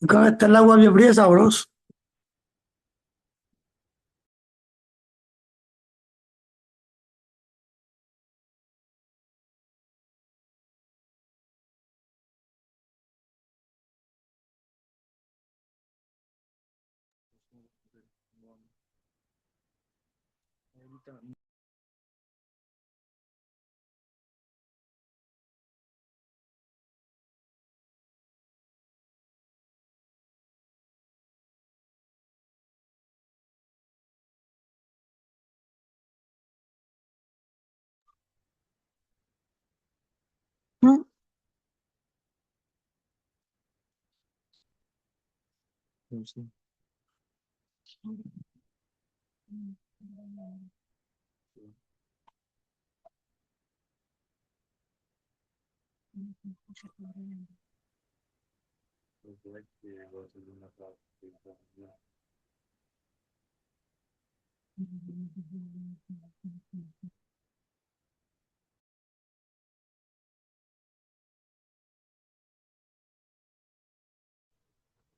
Acá está el agua bien fría, sabroso. Mm.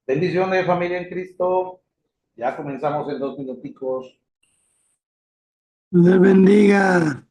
Bendiciones, familia en Cristo. Ya comenzamos en 2 minuticos. Dios bendiga.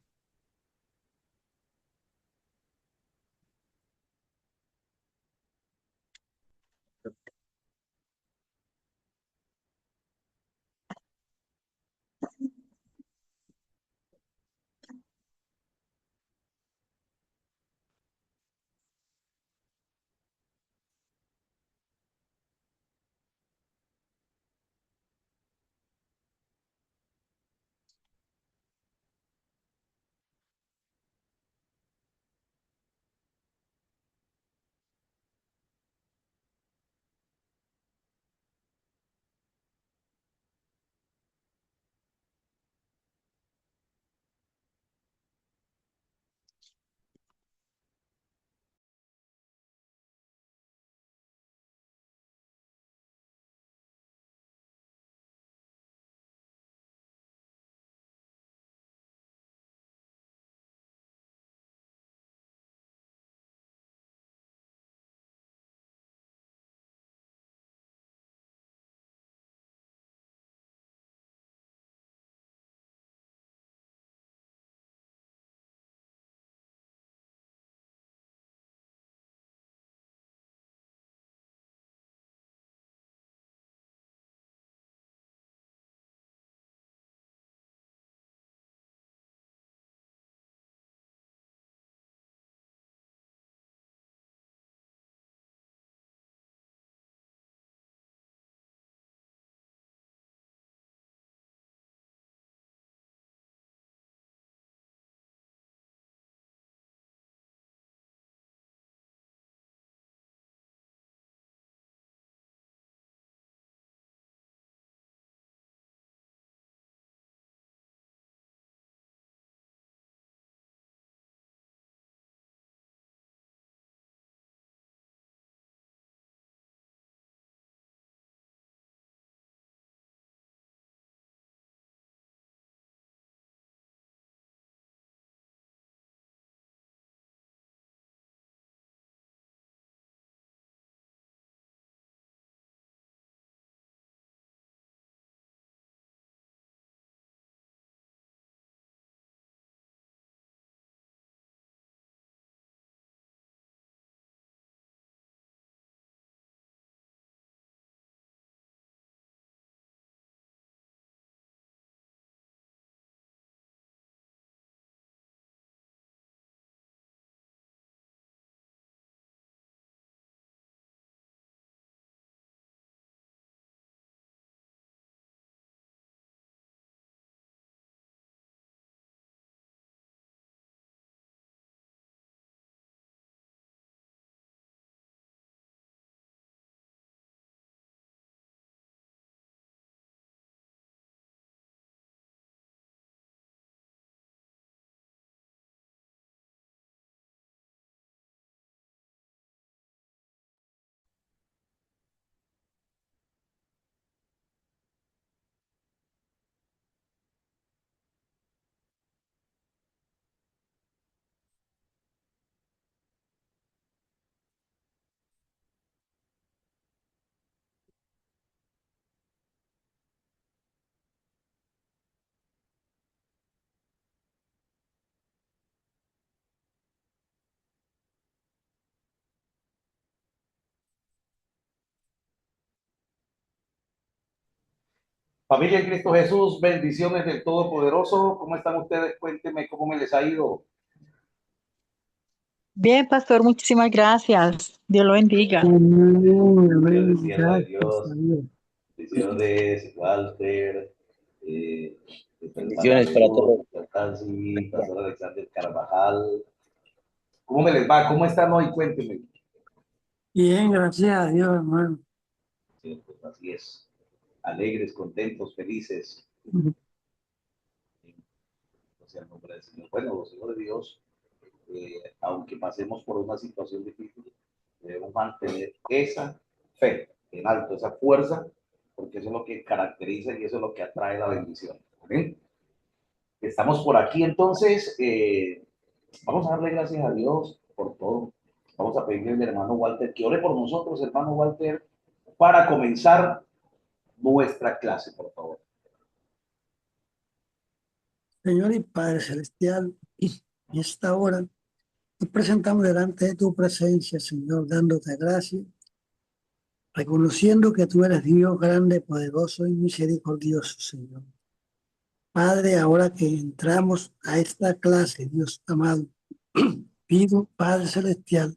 Familia en Cristo Jesús, bendiciones del Todopoderoso. ¿Cómo están ustedes? Cuéntenme cómo me les ha ido. Bien, pastor, muchísimas gracias. Dios lo bendiga. Amén, amén. Bendiciones, sierva de Gracias a Dios. Dios. Bendiciones, Walter, hermana Bendiciones para todos. Ruth, Tansi, Pastor Alexander Carvajal. ¿Cómo me les va? ¿Cómo están hoy? Cuéntenme. Bien, gracias a Dios, hermano. Sí, pues así es. Alegres, contentos, felices. O sea, el nombre del Señor. Bueno, los hijos de Dios, aunque pasemos por una situación difícil, debemos mantener esa fe en alto, esa fuerza, porque eso es lo que caracteriza y eso es lo que atrae la bendición. ¿Amén? Estamos por aquí, entonces, vamos a darle gracias a Dios por todo. Vamos a pedirle al hermano Walter que ore por nosotros, hermano Walter, para comenzar nuestra clase, por favor. Señor y Padre Celestial, en esta hora nos presentamos delante de tu presencia, Señor, dándote gracias, reconociendo que tú eres Dios grande, poderoso y misericordioso, Señor. Padre, ahora que entramos a esta clase, Dios amado, pido, Padre Celestial,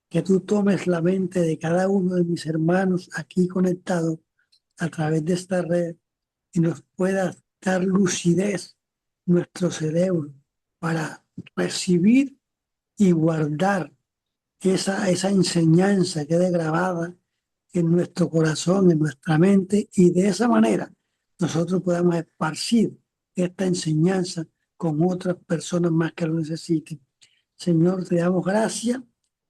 que tú tomes la mente de cada uno de mis hermanos aquí conectados a través de esta red y nos puedas dar lucidez nuestro cerebro para recibir y guardar esa enseñanza que quede grabada en nuestro corazón, en nuestra mente, y de esa manera nosotros podamos esparcir esta enseñanza con otras personas más que lo necesiten. Señor, te damos gracias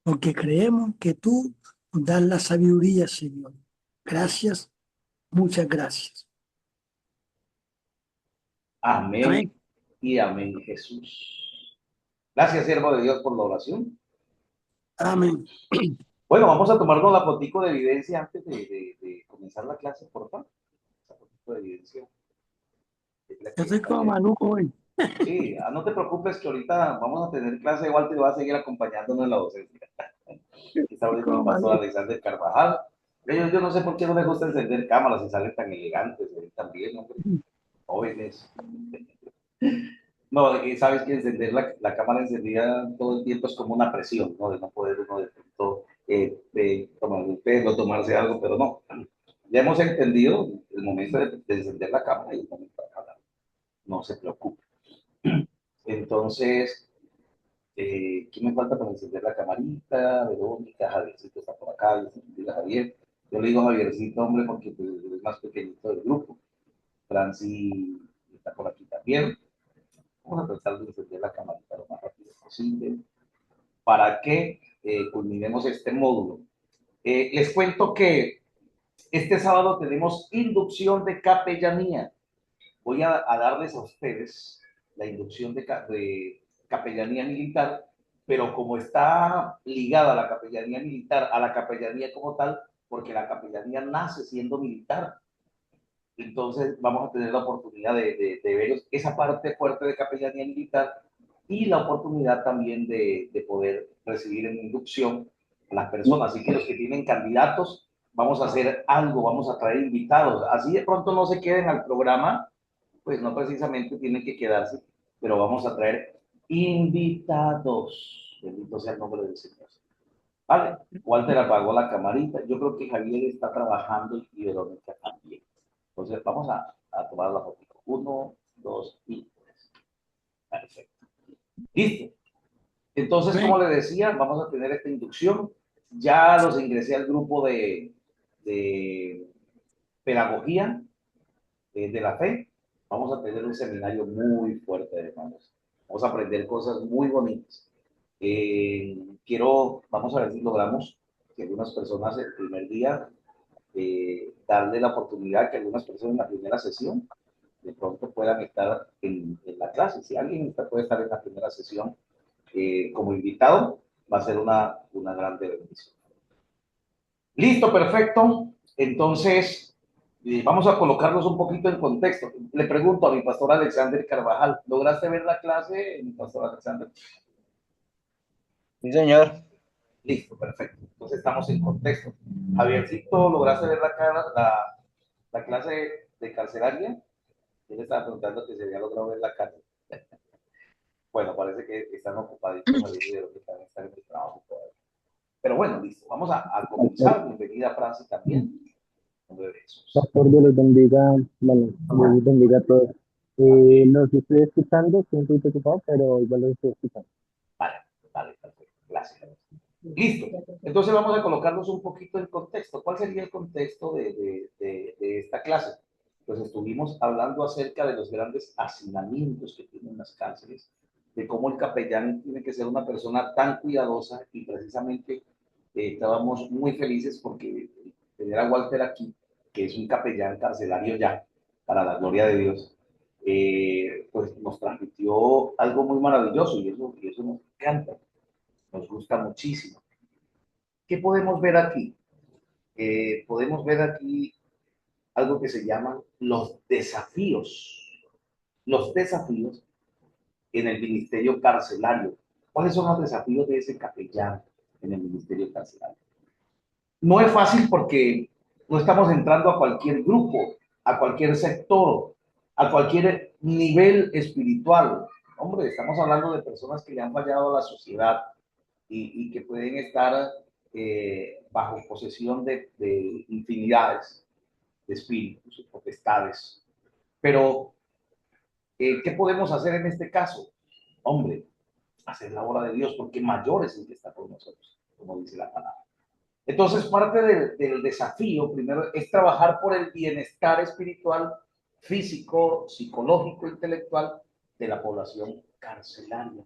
porque creemos que tú nos das la sabiduría, Señor. Gracias, muchas gracias. Amén Amén. y amén, Jesús. Gracias, siervo de Dios, por la oración. Amén. Bueno, vamos a tomarnos la fotico de evidencia antes de comenzar la clase, por favor. Esa fotico de evidencia es la Yo que estoy está como bien. maluco hoy. Sí, no te preocupes que ahorita vamos a tener clase, igual te va a seguir acompañándonos en la docencia. Aquí está Estoy ahorita el como pastor maluco. Alexander Carvajal. Ellos, yo no sé por qué no les gusta encender cámaras y salen tan elegantes, también, hombre, jóvenes. No, sabes que encender la cámara encendida todo el tiempo es como una presión, ¿no? De no poder uno de pronto tomar un pelo, tomarse algo, pero no. Ya hemos entendido el momento de encender la cámara y el momento de hablar. No se preocupe. Entonces, ¿quién me falta para encender la camarita? Verónica, Javiercito está por acá, Javier. Yo le digo Javiercito, hombre, porque pues, es más pequeñito del grupo. Franci está por aquí también. Vamos a tratar de encender la camarita lo más rápido posible para que culminemos este módulo. Les cuento que este sábado tenemos inducción de capellanía. Voy a darles a ustedes la inducción de capellanía militar, pero como está ligada la capellanía militar a la capellanía como tal, porque la capellanía nace siendo militar. Entonces vamos a tener la oportunidad de ver esa parte fuerte de capellanía militar y la oportunidad también de poder recibir en inducción a las personas. Así que los que tienen candidatos, vamos a hacer algo, vamos a traer invitados. Así de pronto no se queden al programa, pues no precisamente tienen que quedarse, pero vamos a traer invitados. Bendito sea el nombre del Señor. Vale, Walter apagó la camarita. Yo creo que Javier está trabajando y Verónica también. Entonces vamos a tomar la foto. Uno, dos y tres. Perfecto. Listo. Entonces, como Amén. le decía, vamos a tener esta inducción. Ya los ingresé al grupo de pedagogía de la fe. Vamos a tener un seminario muy fuerte, hermanos. Vamos a aprender cosas muy bonitas. Vamos a ver si logramos que algunas personas el primer día, darle la oportunidad que algunas personas en la primera sesión de pronto puedan estar en la clase. Si alguien puede estar en la primera sesión como invitado, va a ser una grande bendición. Listo, perfecto. Entonces, vamos a colocarnos un poquito en contexto. Le pregunto a mi pastor Alexander Carvajal, ¿lograste ver la clase, mi pastor Alexander? Sí, señor. Listo, perfecto. Entonces estamos en contexto. Javiercito, ¿lograste ver la clase de carcelaria. Yo le estaba preguntando que se había logrado ver la cárcel. Bueno, parece que están ocupaditos, me dijeron que están en el trabajo todavía. Pero bueno, listo. Vamos a comenzar. Bienvenida, Francis, también. Pastor, Dios los bendiga, bueno, Dios los bendiga a todos. Los estoy escuchando, estoy un poquito ocupado, pero igual los estoy escuchando. Vale, vale, perfecto. Gracias. Listo. Entonces vamos a colocarnos un poquito en contexto. ¿Cuál sería el contexto de esta clase? Pues estuvimos hablando acerca de los grandes hacinamientos que tienen las cárceles, de cómo el capellán tiene que ser una persona tan cuidadosa y precisamente estábamos muy felices porque tener a Walter aquí, que es un capellán carcelario ya, para la gloria de Dios, pues nos transmitió algo muy maravilloso y eso nos encanta, nos gusta muchísimo. ¿Qué podemos ver aquí? Podemos ver aquí algo que se llaman los desafíos. Los desafíos en el ministerio carcelario. ¿Cuáles son los desafíos de ese capellán en el ministerio carcelario? No es fácil porque no estamos entrando a cualquier grupo, a cualquier sector, a cualquier nivel espiritual. Hombre, estamos hablando de personas que le han fallado a la sociedad y que pueden estar bajo posesión de infinidades de espíritus, potestades. Pero, ¿qué podemos hacer en este caso? Hombre, hacer la obra de Dios, porque mayor es el que está con nosotros, como dice la palabra. Entonces, parte del desafío, primero, es trabajar por el bienestar espiritual, físico, psicológico, intelectual de la población carcelaria.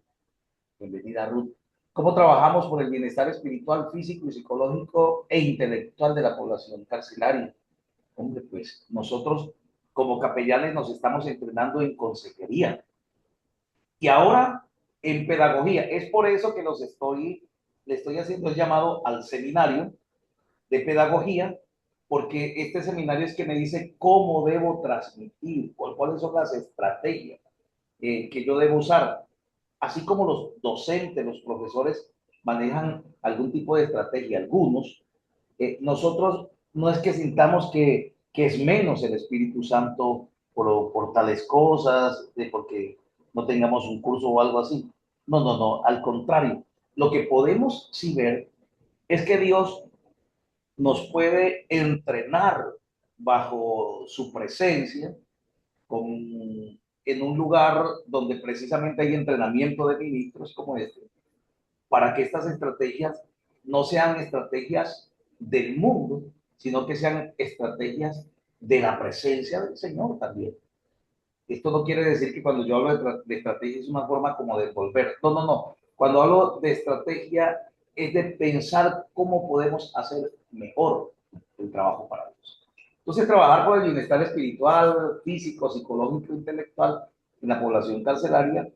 Bienvenida, Ruth. ¿Cómo trabajamos por el bienestar espiritual, físico y psicológico e intelectual de la población carcelaria? Hombre, pues nosotros como capellanes nos estamos entrenando en consejería y ahora en pedagogía. Es por eso que le estoy haciendo el llamado al seminario de pedagogía, porque este seminario es que me dice cómo debo transmitir, cuáles son las estrategias que yo debo usar. Así como los docentes, los profesores manejan algún tipo de estrategia, algunos, nosotros no es que sintamos que es menos el Espíritu Santo por tales cosas, porque no tengamos un curso o algo así. No, no, no, al contrario. Lo que podemos sí ver es que Dios nos puede entrenar bajo su presencia con, en un lugar donde precisamente hay entrenamiento de ministros como este, para que estas estrategias no sean estrategias del mundo, sino que sean estrategias de la presencia del Señor también. Esto no quiere decir que cuando yo hablo de estrategia es una forma como de volver. No, no, no. Cuando hablo de estrategia es de pensar cómo podemos hacer mejor el trabajo para Dios. Entonces, trabajar por el bienestar espiritual, físico, psicológico, intelectual en la población carcelaria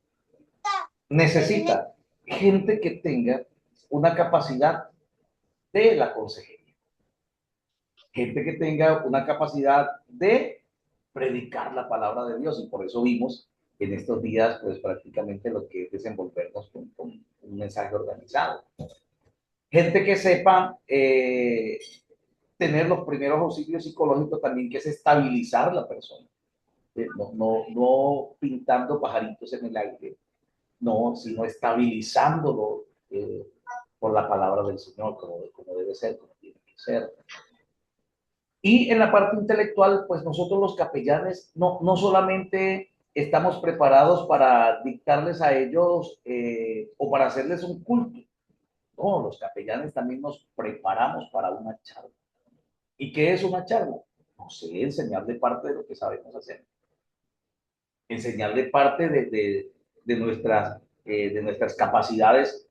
necesita gente que tenga una capacidad de la consejería, gente que tenga una capacidad de predicar la palabra de Dios, y por eso vimos en estos días pues prácticamente lo que es desenvolvernos con un mensaje organizado. Gente que sepa tener los primeros auxilios psicológicos también, que es estabilizar la persona, no pintando pajaritos en el aire, no, sino estabilizándolo por la palabra del Señor, como debe ser, como tiene que ser. Y en la parte intelectual, pues nosotros los capellanes no solamente estamos preparados para dictarles a ellos o para hacerles un culto, no, los capellanes también nos preparamos para una charla. ¿Y qué es una charla? No sé, enseñarle parte de lo que sabemos hacer, enseñarle parte de nuestras capacidades,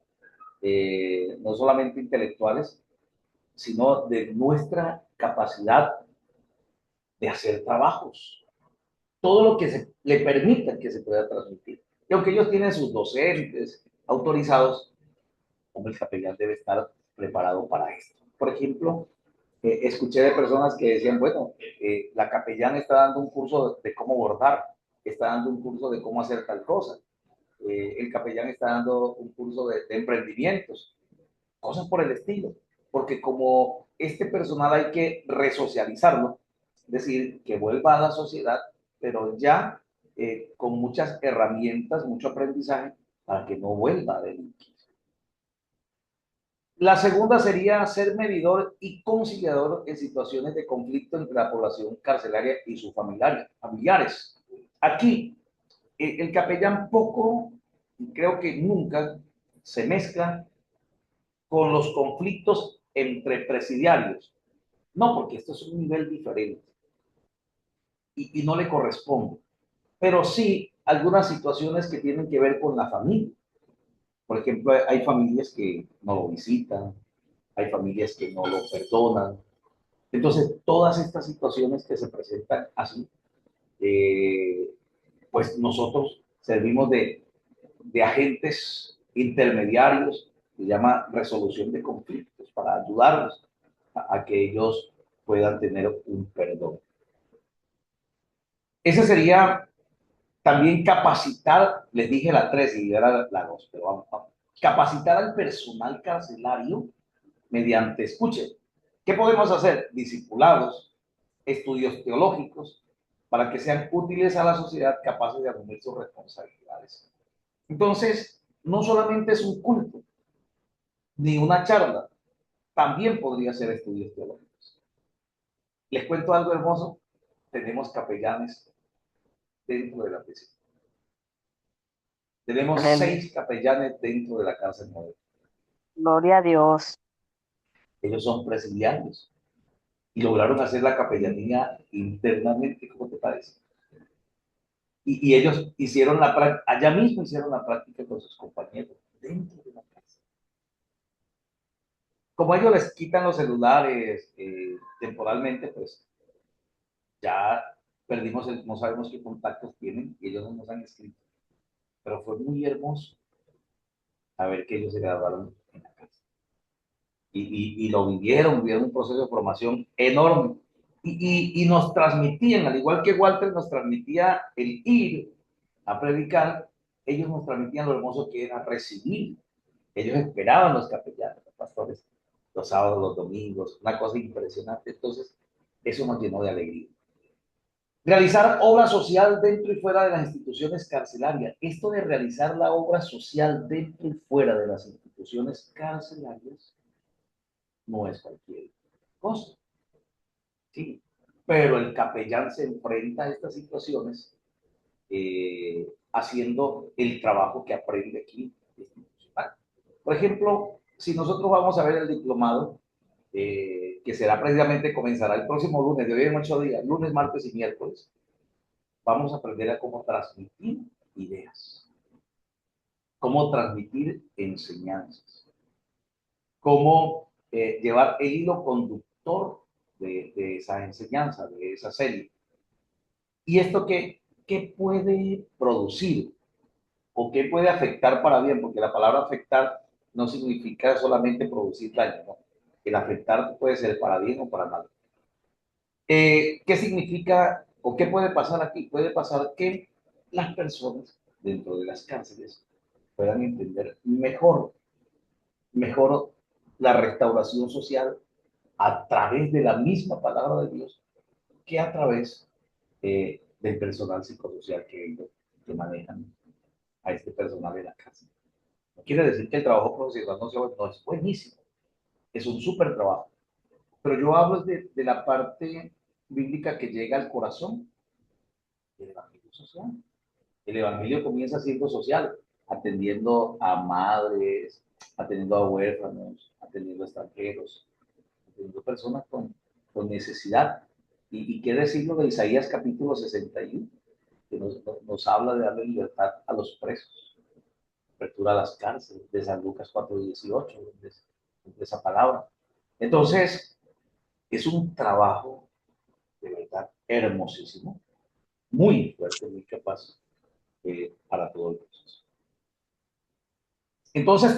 no solamente intelectuales, sino de nuestra capacidad de hacer trabajos. Todo lo que le permita que se pueda transmitir. Y aunque ellos tienen sus docentes autorizados, como el capellán debe estar preparado para esto. Por ejemplo, escuché de personas que decían, bueno, la capellán está dando un curso de cómo bordar, está dando un curso de cómo hacer tal cosa, el capellán está dando un curso de emprendimientos, cosas por el estilo, porque como este personal hay que resocializarlo, decir, que vuelva a la sociedad, pero ya con muchas herramientas, mucho aprendizaje, para que no vuelva a delinquir. La segunda sería ser medidor y conciliador en situaciones de conflicto entre la población carcelaria y sus familiares. Aquí, el capellán poco, creo que nunca, se mezcla con los conflictos entre presidiarios. No, porque esto es un nivel diferente y no le corresponde. Pero sí algunas situaciones que tienen que ver con la familia. Por ejemplo, hay familias que no lo visitan, hay familias que no lo perdonan. Entonces, todas estas situaciones que se presentan así, pues nosotros servimos de agentes intermediarios, se llama resolución de conflictos, para ayudarlos a que ellos puedan tener un perdón. Ese sería también capacitar, les dije la 3 y era la 2, pero vamos. Capacitar al personal carcelario mediante, escuche, ¿qué podemos hacer? Discipulados, estudios teológicos, para que sean útiles a la sociedad, capaces de asumir sus responsabilidades. Entonces, no solamente es un culto, ni una charla, también podría ser estudios teológicos. Les cuento algo hermoso, tenemos capellanes dentro de la prisión. Tenemos 6 capellanes dentro de la cárcel moderna. Gloria a Dios. Ellos son presidiarios y lograron hacer la capellanía internamente, ¿cómo te parece? Y ellos hicieron la práctica, allá mismo hicieron la práctica con sus compañeros, dentro de la casa. Como ellos les quitan los celulares temporalmente, pues ya perdimos, no sabemos qué contactos tienen y ellos no nos han escrito. Pero fue muy hermoso saber que ellos se graduaron en la casa. Y lo vivieron un proceso de formación enorme. Y nos transmitían, al igual que Walter nos transmitía el ir a predicar, ellos nos transmitían lo hermoso que era recibir. Ellos esperaban los capellanes, los pastores, los sábados, los domingos, una cosa impresionante. Entonces, eso nos llenó de alegría. Realizar obra social dentro y fuera de las instituciones carcelarias. Esto de realizar la obra social dentro y fuera de las instituciones carcelarias no es cualquier cosa. Sí, pero el capellán se enfrenta a estas situaciones haciendo el trabajo que aprende aquí. Por ejemplo, si nosotros vamos a ver el diplomado, que será precisamente, comenzará el próximo lunes, de hoy en 8 días, lunes, martes y miércoles, vamos a aprender a cómo transmitir ideas, cómo transmitir enseñanzas, cómo llevar el hilo conductor de esa enseñanza, de esa serie. ¿Y esto qué puede producir? ¿O qué puede afectar para bien? Porque la palabra afectar no significa solamente producir daño, ¿no? El afectar puede ser para bien o para mal. ¿Qué significa o qué puede pasar aquí? Puede pasar que las personas dentro de las cárceles puedan entender mejor la restauración social a través de la misma palabra de Dios que a través del personal psicosocial que manejan a este personal de la cárcel. No quiere decir que el trabajo profesional no es buenísimo, es un súper trabajo, pero yo hablo de la parte bíblica que llega al corazón del evangelio social. El evangelio comienza siendo social, atendiendo a madres, atendiendo a huérfanos, atendiendo a extranjeros, atendiendo a personas con necesidad. ¿Y qué decirlo de Isaías capítulo 61? Que nos habla de darle libertad a los presos, apertura a las cárceles, de San Lucas 4:18, de esa palabra. Entonces, es un trabajo de verdad hermosísimo, muy fuerte, muy capaz para todo el proceso. Entonces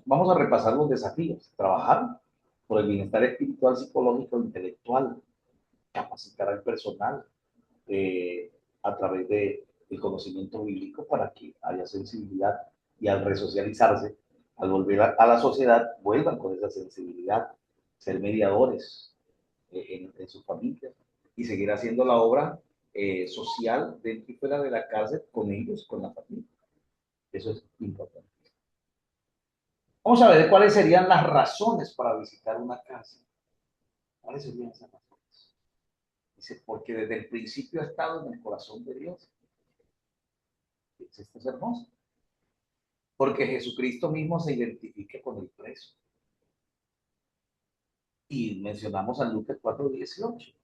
vamos a repasar los desafíos: trabajar por el bienestar espiritual, psicológico e intelectual, capacitar al personal a través del conocimiento bíblico para que haya sensibilidad y al resocializarse, al volver a la sociedad, vuelvan con esa sensibilidad, ser mediadores en sus familias y seguir haciendo la obra social dentro y fuera de la cárcel con ellos, con la familia. Eso es importante. Vamos a ver cuáles serían las razones para visitar una cárcel. ¿Cuáles serían esas razones? Dice, porque desde el principio ha estado en el corazón de Dios. Esto es hermoso. Porque Jesucristo mismo se identifica con el preso. Y mencionamos a Lucas 4:18.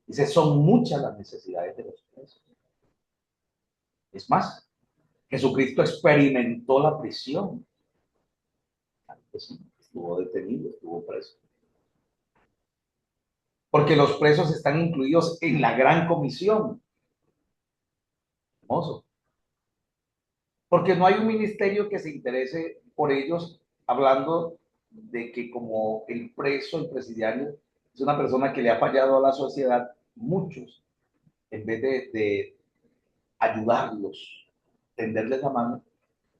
Dice, son muchas las necesidades de los presos. Es más, Jesucristo experimentó la prisión. Estuvo detenido, estuvo preso. Porque los presos están incluidos en la gran comisión. Hermoso. Porque no hay un ministerio que se interese por ellos, hablando de que como el preso, el presidiario, es una persona que le ha fallado a la sociedad, muchos, en vez de ayudarlos, tenderles la mano,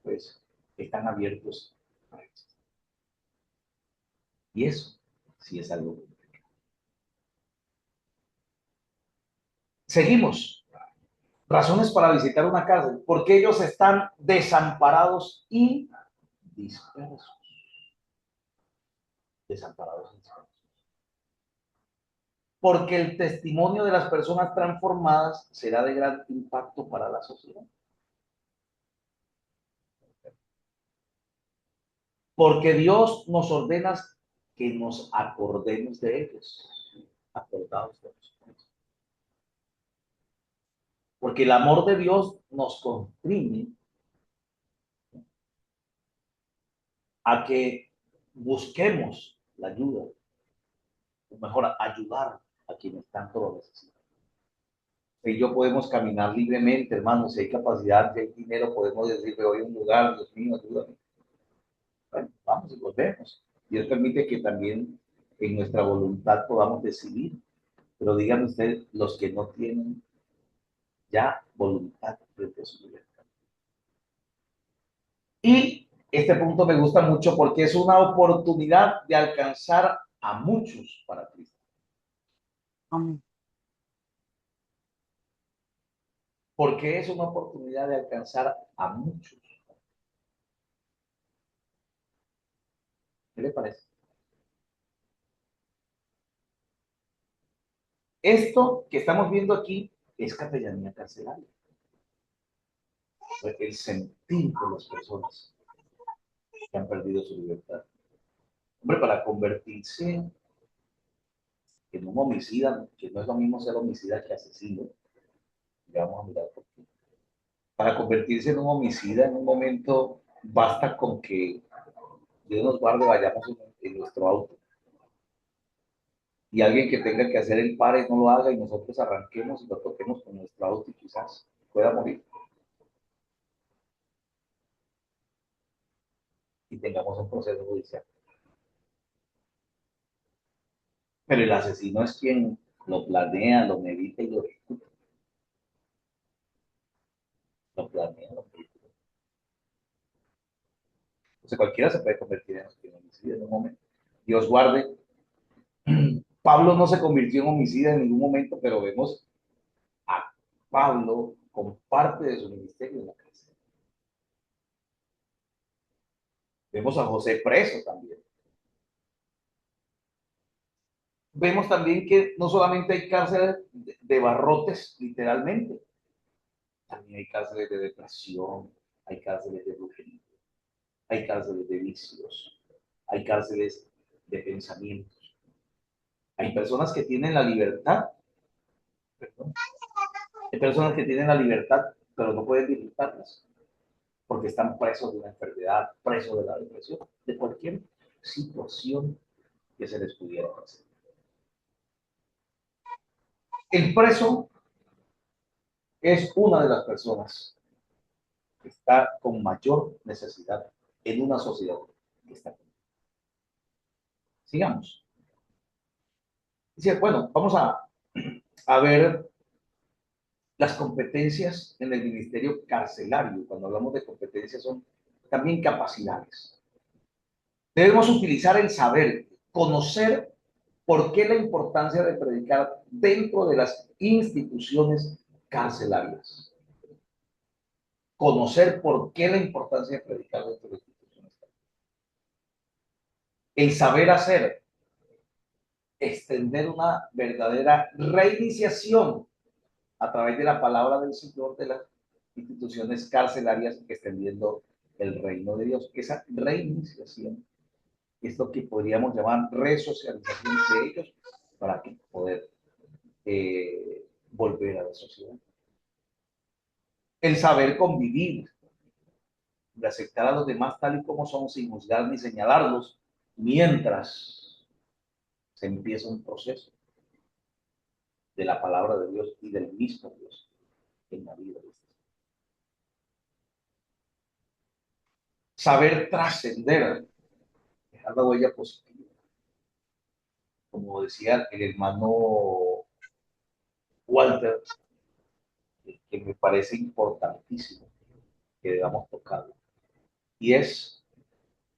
pues están abiertos a eso. Y eso sí es algo. Seguimos. Razones para visitar una cárcel. Porque ellos están desamparados y dispersos. Desamparados y dispersos. Porque el testimonio de las personas transformadas será de gran impacto para la sociedad. Porque Dios nos ordena que nos acordemos de ellos. Acordados de ellos. Porque el amor de Dios nos comprime a que busquemos la ayuda, o mejor, ayudar a quienes tanto lo necesitan. Y yo podemos caminar libremente, hermanos, si hay capacidad, si hay dinero, podemos decirle hoy a un lugar, Dios mío, ayúdame. Bueno, vamos y volvemos. Dios permite que también en nuestra voluntad podamos decidir. Pero díganme ustedes, los que no tienen ya voluntad frente a su libertad. Y este punto me gusta mucho porque es una oportunidad de alcanzar a muchos para Cristo. Amén. Porque es una oportunidad de alcanzar a muchos. ¿Qué le parece? Esto que estamos viendo aquí es capellanía carcelaria. El sentir de las personas que han perdido su libertad. Hombre, para convertirse en un homicida, que no es lo mismo ser homicida que asesino, ya vamos a mirar por qué. Para convertirse en un homicida en un momento basta con que Dios nos guarde, vayamos en nuestro auto y alguien que tenga que hacer el pare no lo haga y nosotros arranquemos y lo toquemos con nuestro auto y quizás pueda morir. Y tengamos un proceso judicial. Pero el asesino es quien lo planea, lo medita y lo ejecuta. Lo planea, lo medita. Entonces cualquiera se puede convertir en homicida en un momento. Dios guarde. Pablo no se convirtió en homicida en ningún momento, pero vemos a Pablo con parte de su ministerio en la cárcel. Vemos a José preso también. Vemos también que no solamente hay cárceles de barrotes, literalmente, también hay cárceles de depresión, hay cárceles de brujería, hay cárceles de vicios, hay cárceles de pensamientos. Hay personas que tienen la libertad, perdón, hay personas que tienen la libertad, pero no pueden disfrutarlas, porque están presos de una enfermedad, presos de la depresión, de cualquier situación que se les pudiera hacer. El preso es una de las personas que está con mayor necesidad en una sociedad que está. Sigamos. Dice, bueno, vamos a ver las competencias en el ministerio carcelario. Cuando hablamos de competencias son también capacidades. Debemos utilizar el saber, conocer ¿Por qué la importancia de predicar dentro de las instituciones carcelarias? Conocer por qué la importancia de predicar dentro de las instituciones carcelarias. El saber hacer, extender una verdadera reiniciación a través de la palabra del Señor de las instituciones carcelarias, extendiendo el reino de Dios. Esa reiniciación es lo que podríamos llamar resocialización de ellos para que poder volver a la sociedad. El saber convivir, de aceptar a los demás tal y como son, sin juzgar ni señalarlos, mientras se empieza un proceso de la palabra de Dios y del mismo Dios en la vida de estos. Saber trascender, dejar la huella positiva. Como decía el hermano Walter, que me parece importantísimo que debamos tocarlo, y es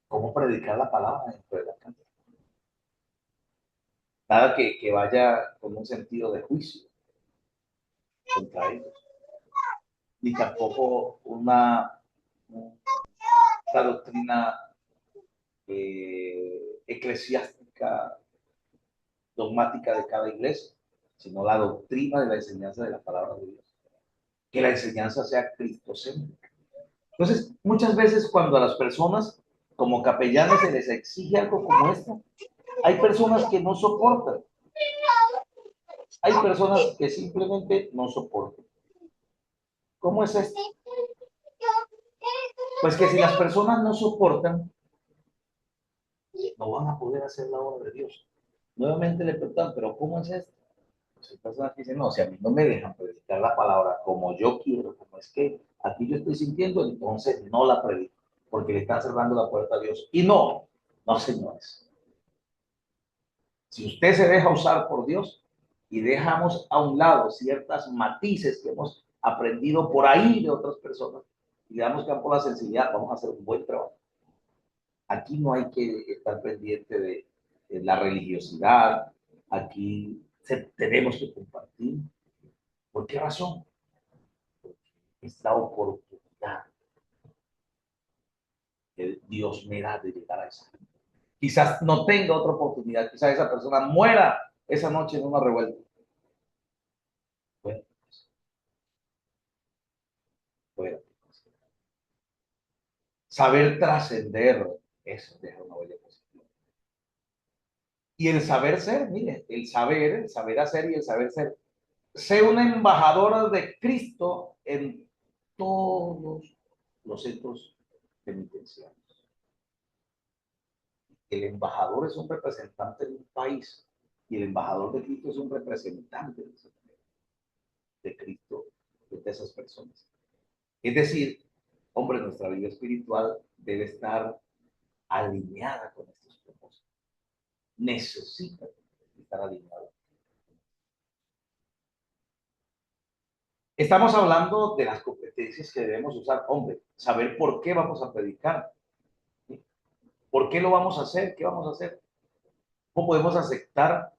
cómo predicar la palabra dentro de la casa. Nada que vaya con un sentido de juicio contra ellos, ni tampoco una doctrina eclesiástica dogmática de cada iglesia, sino la doctrina de la enseñanza de la palabra de Dios. Que la enseñanza sea cristocéntrica. Entonces, muchas veces cuando a las personas como capellanes se les exige algo como esto, hay personas que no soportan. Hay personas que simplemente no soportan. ¿Cómo es esto? Pues que si las personas no soportan, no van a poder hacer la obra de Dios. Nuevamente le preguntan, ¿pero cómo es esto? Pues hay personas que dicen, no, si a mí no me dejan predicar la palabra como yo quiero, como es que aquí yo estoy sintiendo, entonces no la predico, porque le están cerrando la puerta a Dios. Y no, no, señores. Si usted se deja usar por Dios y dejamos a un lado ciertas matices que hemos aprendido por ahí de otras personas y le damos campo a la sensibilidad, vamos a hacer un buen trabajo. Aquí no hay que estar pendiente de la religiosidad, aquí tenemos que compartir. ¿Por qué razón? Porque es la oportunidad que Dios me da de llegar a esa gente. Quizás no tenga otra oportunidad, quizás esa persona muera esa noche en una revuelta. Bueno, bueno. Saber trascender es dejar una huella positiva. Y el saber ser, mire, el saber hacer y el saber ser. Sé una embajadora de Cristo en todos los centros penitenciarios. El embajador es un representante de un país y el embajador de Cristo es un representante de Cristo, de esas personas. Es decir, hombre, nuestra vida espiritual debe estar alineada con estos propósitos. Necesita estar alineada. Estamos hablando de las competencias que debemos usar, hombre, saber por qué vamos a predicar, ¿sí? ¿Por qué lo vamos a hacer? ¿Qué vamos a hacer? ¿Cómo podemos aceptar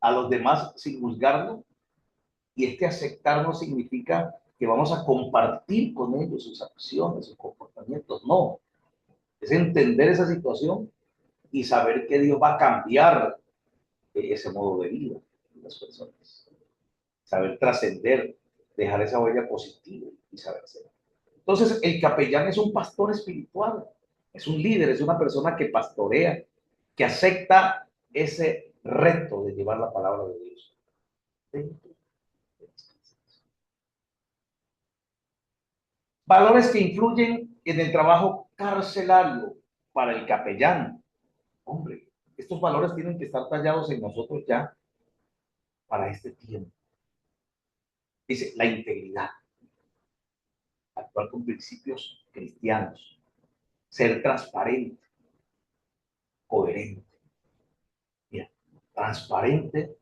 a los demás sin juzgarlo? Y este aceptar no significa que vamos a compartir con ellos sus acciones, sus comportamientos, no. Es entender esa situación y saber que Dios va a cambiar ese modo de vida de las personas. Saber trascender, dejar esa huella positiva y saber ser. Entonces, el capellán es un pastor espiritual, es un líder, es una persona que pastorea, que acepta ese reto de llevar la palabra de Dios. Valores que influyen en el trabajo carcelario para el capellán. Hombre, estos valores tienen que estar tallados en nosotros ya para este tiempo. Dice, la integridad, actuar con principios cristianos, ser transparente, coherente. Mira, transparente,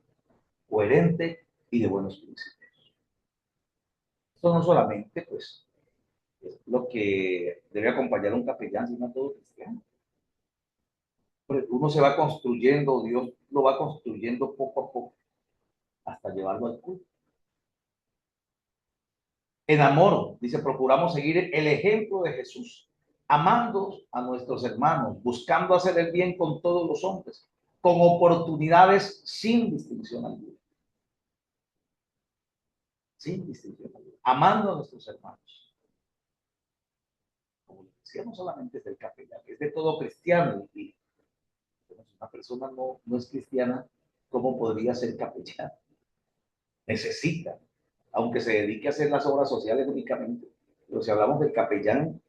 coherente y de buenos principios. Esto no solamente, pues, es lo que debe acompañar a un capellán, sino a todo cristiano. uno se va construyendo, Dios lo va construyendo poco a poco, hasta llevarlo al culto. En amor, dice, procuramos seguir el ejemplo de Jesús, amando a nuestros hermanos, buscando hacer el bien con todos los hombres, con oportunidades sin distinción alguna. Sin distinción alguna. Amando a nuestros hermanos. Como decía, no solamente es del capellán, es de todo cristiano. Y si una persona no es cristiana, ¿cómo podría ser capellán? Necesita, aunque se dedique a hacer las obras sociales únicamente. Pero si hablamos del capellán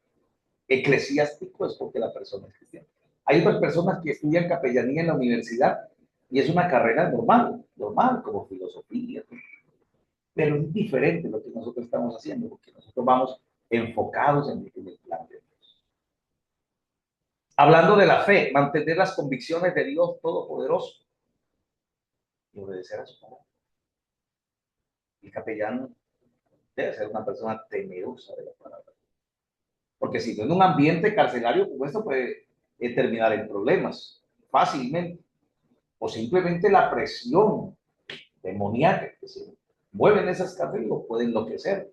eclesiástico, es porque la persona es cristiana. Hay otras personas que estudian capellanía en la universidad y es una carrera normal, como filosofía, pero es diferente lo que nosotros estamos haciendo, porque nosotros vamos enfocados en el plan de Dios. Hablando de la fe, mantener las convicciones de Dios Todopoderoso y obedecer a su palabra. El capellán debe ser una persona temerosa de la palabra. Porque si no, en un ambiente carcelario como esto puede terminar en problemas fácilmente. O simplemente la presión demoníaca que se mueve en esas cárceles lo puede enloquecer.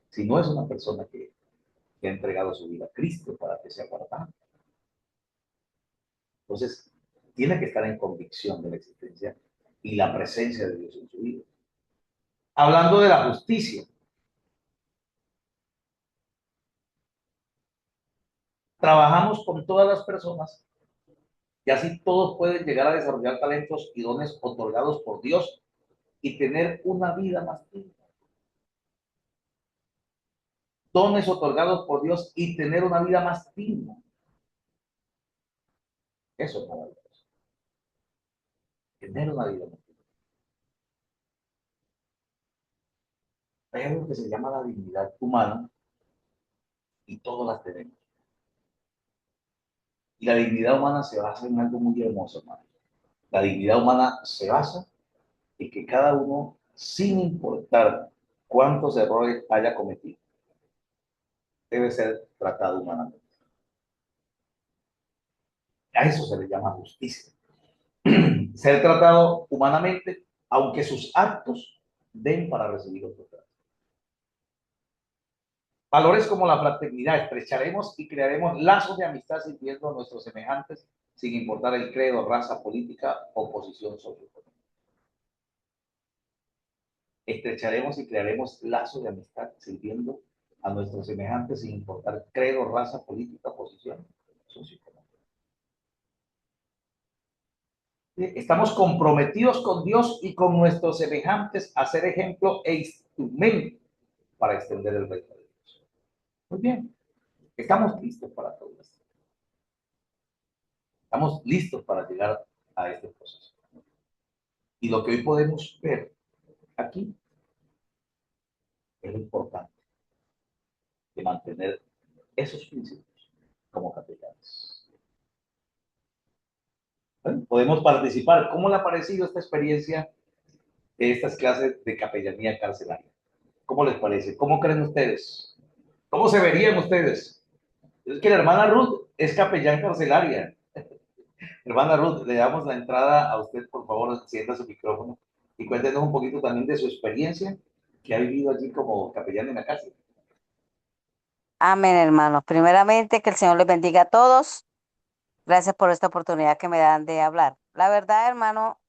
Si no es una persona que ha entregado su vida a Cristo para que sea guardada. Entonces, tiene que estar en convicción de la existencia y la presencia de Dios en su vida. Hablando de la justicia, trabajamos con todas las personas y así todos pueden llegar a desarrollar talentos y dones otorgados por Dios y tener una vida más digna. Dones otorgados por Dios y tener una vida más digna. Eso es maravilloso. Tener una vida más digna. Hay algo que se llama la dignidad humana y todos las tenemos. Y la dignidad humana se basa en algo muy hermoso, hermano. La dignidad humana se basa en que cada uno, sin importar cuántos errores haya cometido, debe ser tratado humanamente. A eso se le llama justicia. Ser tratado humanamente, aunque sus actos den para recibir otro trato. Valores como la fraternidad, estrecharemos y crearemos lazos de amistad sirviendo a nuestros semejantes sin importar el credo, raza, política o posición socioeconómica. Estrecharemos y crearemos lazos de amistad sirviendo a nuestros semejantes sin importar credo, raza, política o posición socioeconómica. Estamos comprometidos con Dios y con nuestros semejantes a ser ejemplo e instrumento para extender el reino de Dios. Muy bien, estamos listos para todo esto. Estamos listos para llegar a este proceso. Y lo que hoy podemos ver aquí es lo importante de mantener esos principios como capellanes. Bueno, podemos participar. ¿Cómo le ha parecido esta experiencia de estas clases de capellanía carcelaria? ¿Cómo les parece? ¿Cómo creen ustedes? ¿Cómo se verían ustedes? Es que la hermana Ruth es capellán carcelaria. Hermana Ruth, le damos la entrada a usted, por favor, encienda su micrófono y cuéntenos un poquito también de su experiencia que ha vivido allí como capellán en la cárcel. Amén, hermanos. Primeramente, que el Señor les bendiga a todos. Gracias por esta oportunidad que me dan de hablar. La verdad, hermano,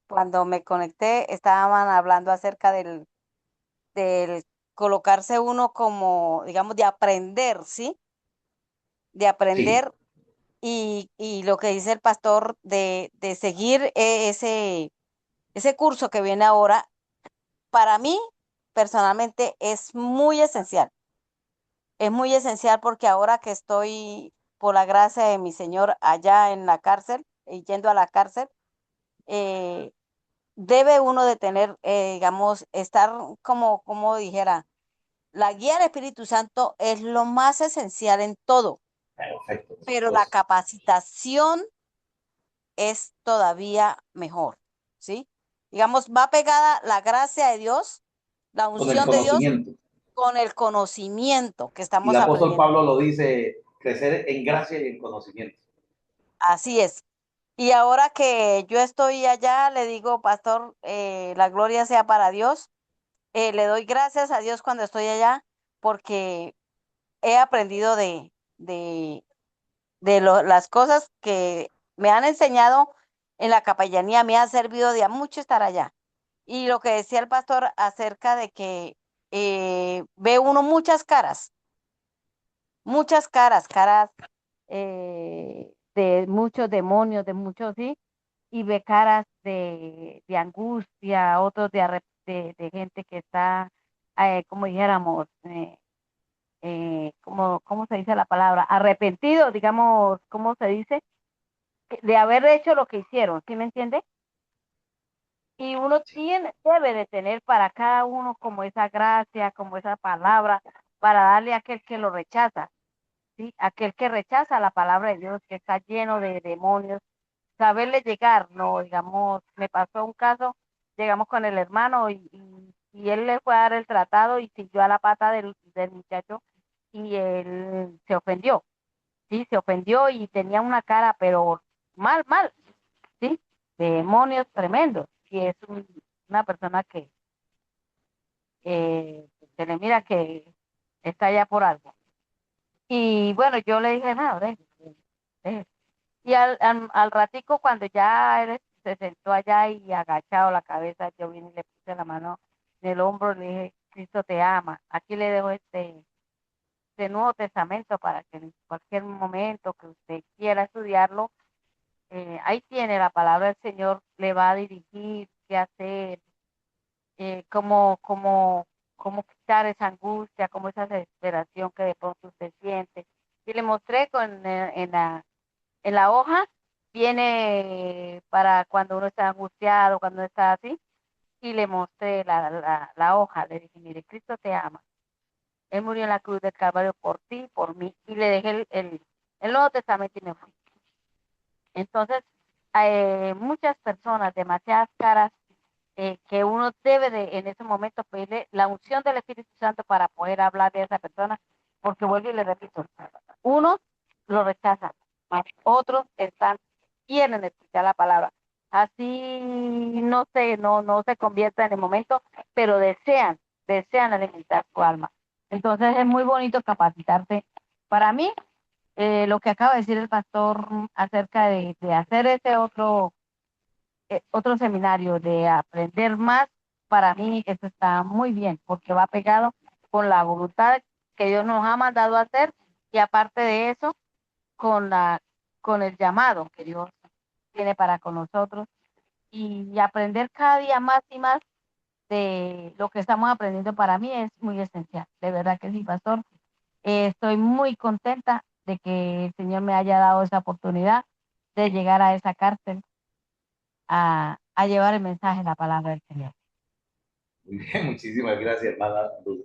cuando me conecté, estaban hablando acerca del colocarse uno como, digamos, de aprender, ¿sí? De Sí, aprender y lo que dice el pastor de seguir ese curso que viene ahora, para mí, personalmente, es muy esencial. Es muy esencial porque ahora que estoy, por la gracia de mi Señor, allá en la cárcel, y yendo a la cárcel, eh, debe uno de tener, digamos, estar como dijera, la guía del Espíritu Santo es lo más esencial en todo, perfecto. pero la Pues, capacitación es todavía mejor, ¿sí? Digamos, va pegada la gracia de Dios, la con el unción de Dios conocimiento. con el conocimiento que Y el estamos apóstol aprendiendo. Pablo lo dice, crecer en gracia y en conocimiento. Así es. Y ahora que yo estoy allá, le digo, pastor, la gloria sea para Dios. Le doy gracias a Dios cuando estoy allá porque he aprendido de las cosas que me han enseñado en la capellanía. Me ha servido de a mucho estar allá. Y lo que decía el pastor acerca de que ve uno muchas caras, de muchos demonios, de muchos, sí, y ve caras de angustia, otros de gente que está, como dijéramos, ¿cómo se dice la palabra? Arrepentido, digamos, ¿cómo se dice? De haber hecho lo que hicieron, ¿sí me entiende? Y uno debe de tener para cada uno como esa gracia, como esa palabra, para darle a aquel que lo rechaza, ¿sí? Aquel que rechaza la palabra de Dios, que está lleno de demonios, saberle llegar, no, digamos, me pasó un caso, llegamos con el hermano y él le fue a dar el tratado y siguió a la pata del muchacho y él se ofendió, sí, se ofendió y tenía una cara, pero mal, sí, de demonios tremendos, y es una persona que se le mira que está allá por algo. Y bueno, yo le dije, no, déjese. Y al ratico, cuando ya él se sentó allá y agachado la cabeza, yo vine y le puse la mano en el hombro y le dije, Cristo te ama. Aquí le dejo este Nuevo Testamento para que en cualquier momento que usted quiera estudiarlo, ahí tiene la palabra del Señor, le va a dirigir qué hacer, cómo quitar esa angustia, cómo esa desesperación que de pronto usted siente. Y le mostré en la hoja, viene para cuando uno está angustiado, cuando uno está así, y le mostré la hoja, le dije, mire, Cristo te ama. Él murió en la cruz del Calvario por ti, por mí, y le dejé el Nuevo Testamento y me fui. Entonces, muchas personas, demasiadas caras, que uno debe en ese momento pedirle la unción del Espíritu Santo para poder hablar de esa persona, porque vuelvo y le repito, unos lo rechazan, mas otros quieren escuchar la palabra. Así no se convierta en el momento, pero desean alimentar su alma. Entonces es muy bonito capacitarse. Para mí, lo que acaba de decir el pastor acerca de hacer ese otro seminario, de aprender más, para mí eso está muy bien, porque va pegado con la voluntad que Dios nos ha mandado a hacer y aparte de eso, con con el llamado que Dios tiene para con nosotros y aprender cada día más y más de lo que estamos aprendiendo para mí es muy esencial. De verdad que sí, pastor. Estoy muy contenta de que el Señor me haya dado esa oportunidad de llegar a esa cárcel a llevar el mensaje, la palabra del Señor. Muy bien, muchísimas gracias, hermana Luz.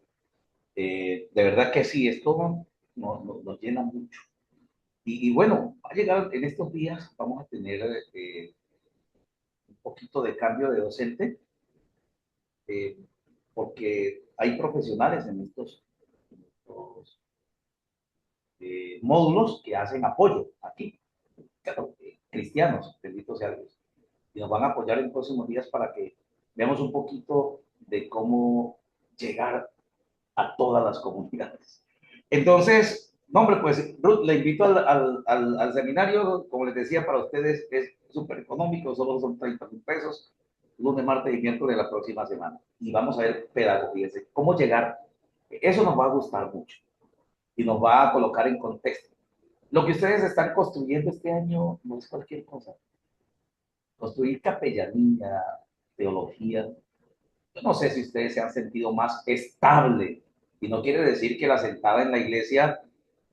De verdad que sí, esto nos llena mucho. Y bueno, va a llegar en estos días, vamos a tener un poquito de cambio de docente, eh, porque hay profesionales en estos módulos que hacen apoyo aquí, claro, cristianos, bendito sea Dios. Y nos van a apoyar en próximos días para que veamos un poquito de cómo llegar a todas las comunidades. Entonces, no, hombre, pues Ruth, le invito al seminario, como les decía, para ustedes es súper económico, solo son 30,000 pesos, lunes, martes y miércoles de la próxima semana. Y vamos a ver pedagogía, cómo llegar. Eso nos va a gustar mucho y nos va a colocar en contexto. Lo que ustedes están construyendo este año no es cualquier cosa. Construir capellanía, teología. Yo no sé si ustedes se han sentido más estable, y no quiere decir que la sentada en la iglesia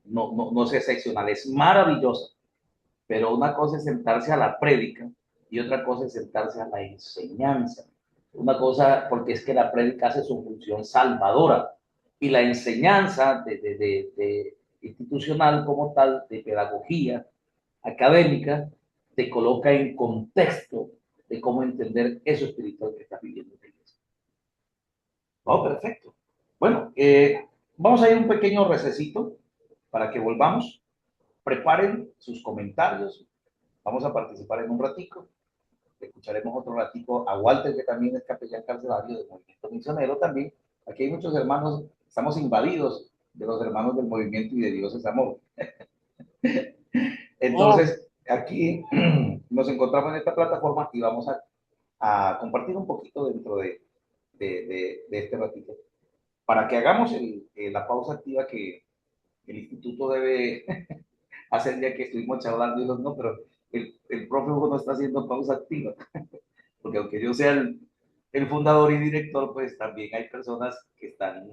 no sea excepcional, es maravillosa, pero una cosa es sentarse a la prédica y otra cosa es sentarse a la enseñanza. Una cosa, porque es que la prédica hace su función salvadora y la enseñanza de institucional como tal, de pedagogía académica, te coloca en contexto de cómo entender eso espiritual que está viviendo la iglesia. Oh, perfecto. Bueno, vamos a ir un pequeño recesito para que volvamos. Preparen sus comentarios, Vamos a participar en un ratico. Escucharemos otro ratico a Walter, que también es capellán carcelario del movimiento misionero también. Aquí hay muchos hermanos, estamos invadidos de los hermanos del movimiento y de Dios es amor. Oh, Entonces, aquí nos encontramos en esta plataforma y vamos a compartir un poquito dentro de este ratito, para que hagamos la pausa activa que el instituto debe hacer, ya que estuvimos charlando y los no, pero el profe Hugo no está haciendo pausa activa, porque aunque yo sea el fundador y director, pues también hay personas que están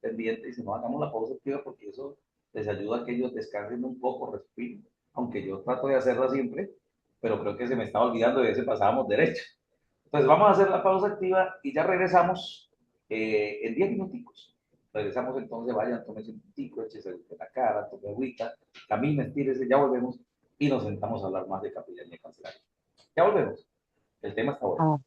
pendientes y si no hagamos la pausa activa porque eso les ayuda a que ellos descansen un poco, respiren, aunque yo trato de hacerla siempre, pero creo que se me estaba olvidando y a veces pasábamos derecho. Entonces vamos a hacer la pausa activa y ya regresamos en 10 minuticos. Regresamos entonces, vayan, tómense un puntico, échese en la cara, tome agüita, caminen, estírese, ya volvemos y nos sentamos a hablar más de capellanía cancelaria. Ya volvemos. El tema está bueno. Oh.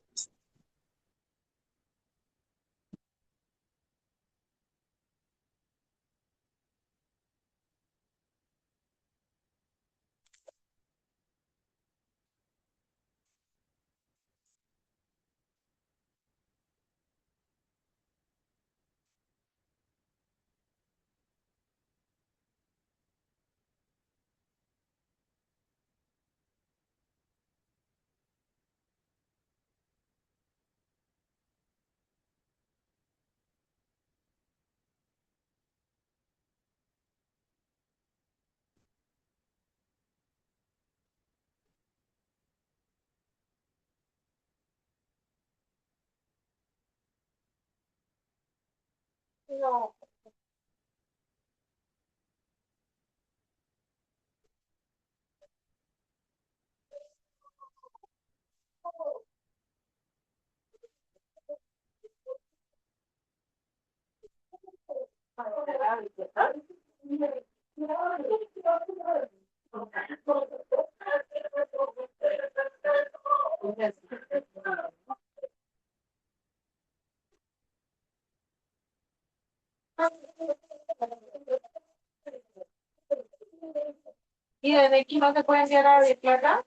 ¿Y desde aquí no se puede enviar a de plata?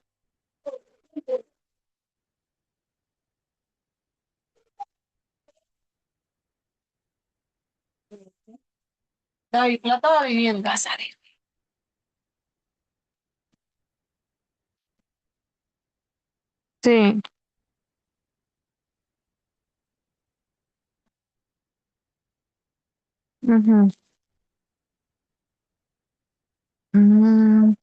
David Plata o vivienda. Sí. Ujú. Mm.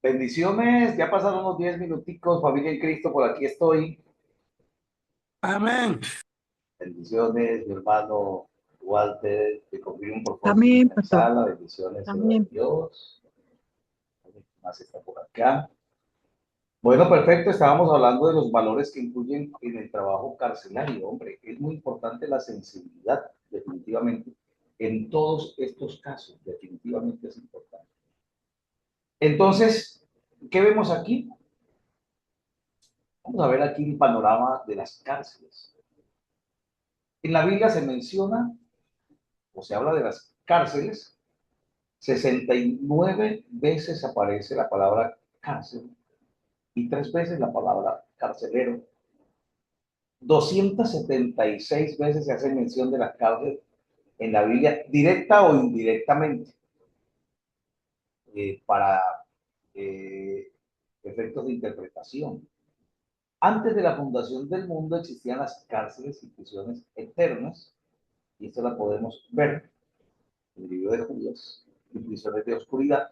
Bendiciones, ya pasaron unos 10 minuticos, familia en Cristo, por aquí estoy. Amén. Bendiciones, mi hermano Walter, te confirmo por favor Amén, en la pastor. sala, bendiciones, Jehová de Amén. Dios. ¿Alguien más está por acá? Bueno, perfecto, estábamos hablando de los valores que influyen en el trabajo carcelario, hombre, es muy importante la sensibilidad, definitivamente, en todos estos casos, definitivamente es importante. Entonces, ¿qué vemos aquí? Vamos a ver aquí el panorama de las cárceles. En la Biblia se menciona, o se habla de las cárceles, 69 veces aparece la palabra cárcel y 3 veces la palabra carcelero. 276 veces se hace mención de la cárcel en la Biblia, directa o indirectamente, para efectos de interpretación. Antes de la fundación del mundo existían las cárceles y prisiones eternas, y esto la podemos ver en el libro de Judas, y prisiones de oscuridad,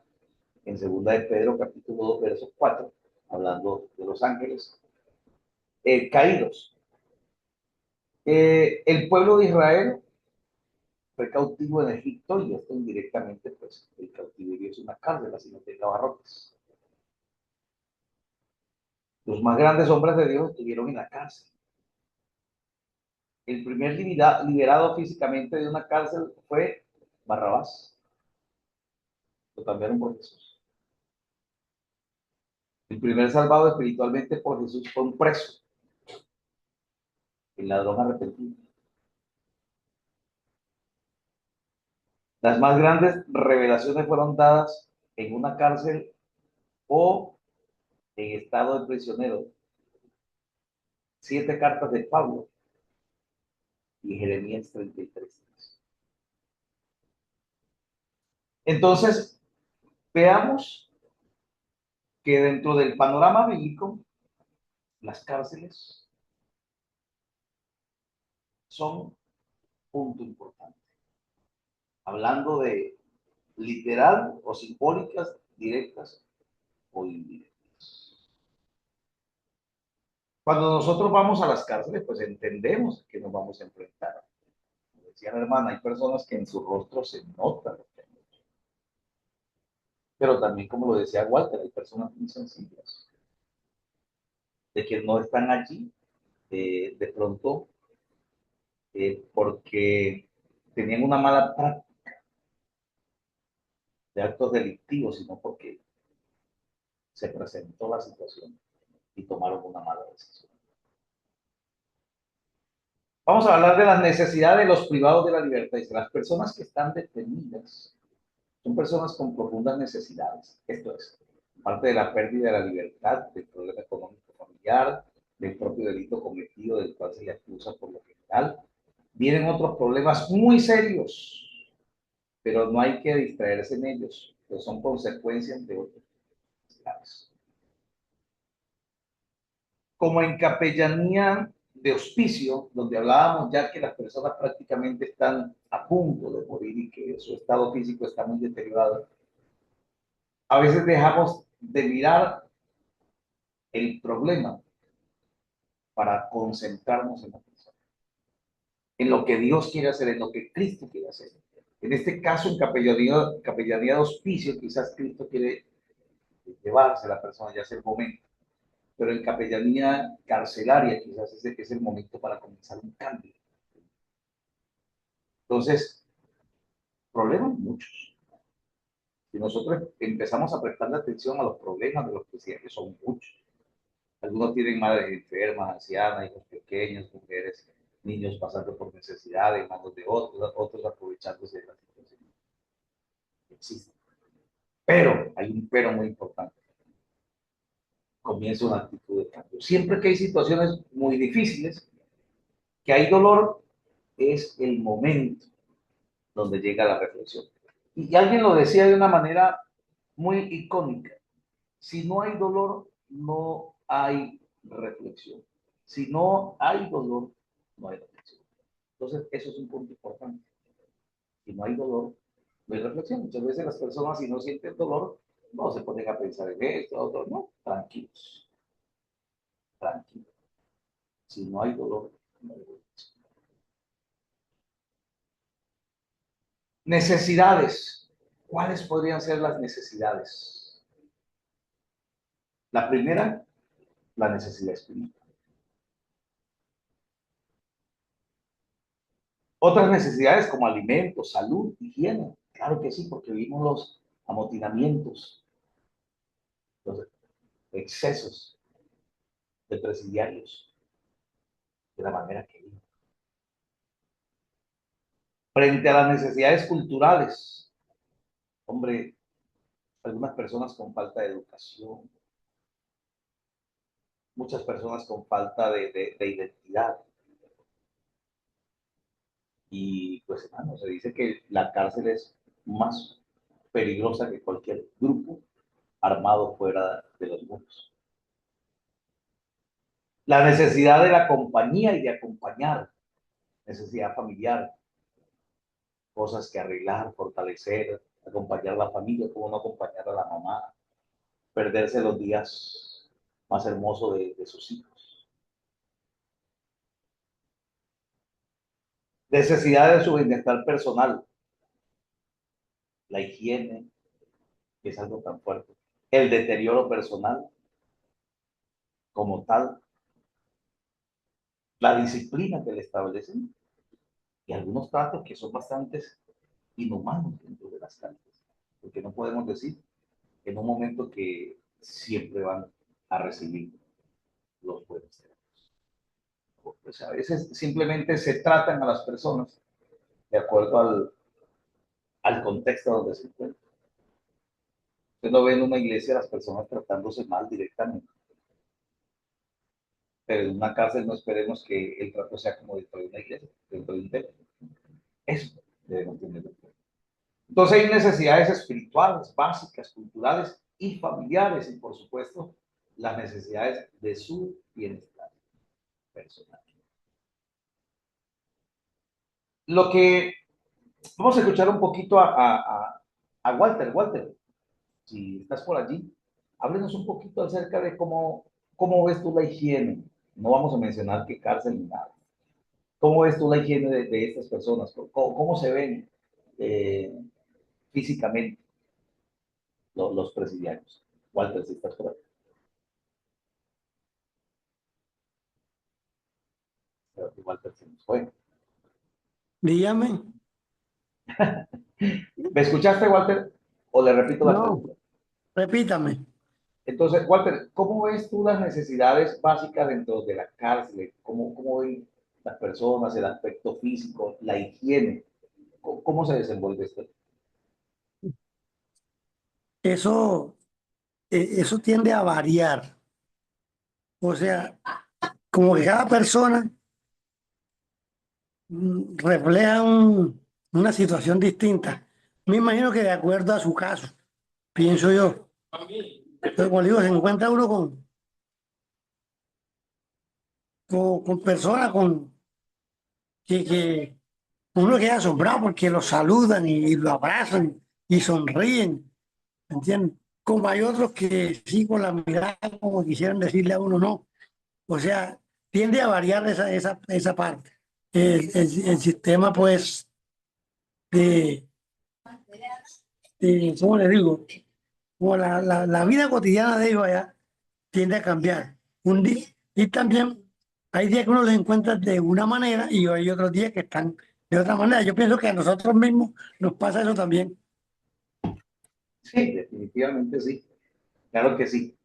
en segunda de Pedro, capítulo 2, verso 4, hablando de los ángeles caídos. El pueblo de Israel fue cautivo en Egipto y esto indirectamente, pues el cautiverio es una cárcel, así no tenga barrotes. Los más grandes hombres de Dios estuvieron en la cárcel. El primer liberado físicamente de una cárcel fue Barrabás. Lo cambiaron por Jesús. El primer salvado espiritualmente por Jesús fue un preso, el ladrón arrepentido. Las más grandes revelaciones fueron dadas en una cárcel o en estado de prisionero. 7 cartas de Pablo y Jeremías 33. Entonces, veamos que dentro del panorama bíblico, las cárceles son punto importante. Hablando de literal o simbólicas, directas o indirectas. Cuando nosotros vamos a las cárceles, pues entendemos que nos vamos a enfrentar. Como decía la hermana, hay personas que en su rostro se nota lo que han hecho. Pero también, como lo decía Walter, hay personas muy sencillas, de que no están allí de pronto porque tenían una mala práctica de actos delictivos, sino porque se presentó la situación y tomaron una mala decisión. Vamos a hablar de las necesidades de los privados de la libertad. Las personas que están detenidas son personas con profundas necesidades. Esto es, parte de la pérdida de la libertad, del problema económico familiar, del propio delito cometido del cual se le acusa por lo general. Vienen otros problemas muy serios, pero no hay que distraerse en ellos, que son consecuencias de otros necesidades. Como en capellanía de hospicio, donde hablábamos ya que las personas prácticamente están a punto de morir y que su estado físico está muy deteriorado, a veces dejamos de mirar el problema para concentrarnos en la persona, en lo que Dios quiere hacer, en lo que Cristo quiere hacer. En este caso, en capellanía de hospicio, quizás Cristo quiere llevarse a la persona, ya es el momento. Pero en capellanía carcelaria quizás es el momento para comenzar un cambio. Entonces, problemas muchos. Si nosotros empezamos a prestarle atención a los problemas de los presidentes, son muchos. Algunos tienen madres enfermas, ancianas, hijos pequeños, mujeres, niños pasando por necesidad en manos de otros, otros aprovechándose de la situación. Existe. Pero, hay un pero muy importante. Comienza una actitud de cambio. Siempre que hay situaciones muy difíciles, que hay dolor, es el momento donde llega la reflexión. Y alguien lo decía de una manera muy icónica. Si no hay dolor, no hay reflexión. Si no hay dolor, no hay reflexión. Entonces, eso es un punto importante. Si no hay dolor, no hay reflexión. Muchas veces las personas, si no sienten dolor, no se ponen a pensar en esto, otros no, tranquilos, tranquilos. Si no hay dolor, no hay dolor. Necesidades. ¿Cuáles podrían ser las necesidades? La primera, la necesidad espiritual. Otras necesidades como alimentos, salud, higiene. Claro que sí, porque vimos los amotinamientos, los excesos de presidiarios, de la manera que vimos. Frente a las necesidades culturales, hombre, algunas personas con falta de educación, muchas personas con falta de identidad. Y pues, hermano, se dice que la cárcel es más peligrosa que cualquier grupo armado fuera de los muros. La necesidad de la compañía y de acompañar, necesidad familiar, cosas que arreglar, fortalecer, acompañar a la familia, cómo no acompañar a la mamá, perderse los días más hermosos de sus hijos. Necesidad de su bienestar personal, la higiene, que es algo tan fuerte, el deterioro personal como tal, la disciplina que le establecen y algunos tratos que son bastante inhumanos dentro de las cárceles, porque no podemos decir en un momento que siempre van a recibir los buenos tratos. Pues a veces simplemente se tratan a las personas de acuerdo al contexto donde se encuentran. Usted no ve en una iglesia a las personas tratándose mal directamente, pero en una cárcel no esperemos que el trato sea como dentro de una iglesia, dentro de un templo. Eso debemos tener en cuenta. Entonces hay necesidades espirituales, básicas, culturales y familiares, y por supuesto las necesidades de su bienestar personal. Lo que vamos a escuchar un poquito a Walter. Walter, si estás por allí, háblenos un poquito acerca de cómo ves tú la higiene. No vamos a mencionar qué cárcel ni nada. ¿Cómo ves tú la higiene de estas personas? ¿Cómo se ven físicamente los presidiarios? Walter, si estás por ahí. Creo que Walter se nos fue. Dígame. ¿Me escuchaste, Walter? ¿O le repito la No, pregunta? repítame. Entonces, Walter, ¿cómo ves tú las necesidades básicas dentro de la cárcel? ¿Cómo ven las personas, el aspecto físico, la higiene? ¿Cómo se desenvuelve esto? Eso, eso tiende a variar. O sea, como que cada persona refleja una situación distinta. Me imagino que de acuerdo a su caso, pienso yo. Pero como digo, se encuentra uno con personas que uno queda asombrado porque lo saludan y lo abrazan y sonríen, ¿me entiendes? Como hay otros que sí con la mirada como quisieran decirle a uno no. O sea, tiende a variar esa parte. El sistema, pues, de, ¿cómo le digo? Como la vida cotidiana de ellos allá tiende a cambiar. Y también hay días que uno los encuentra de una manera y hay otros días que están de otra manera. Yo pienso que a nosotros mismos nos pasa eso también. Sí, definitivamente sí. Claro que sí.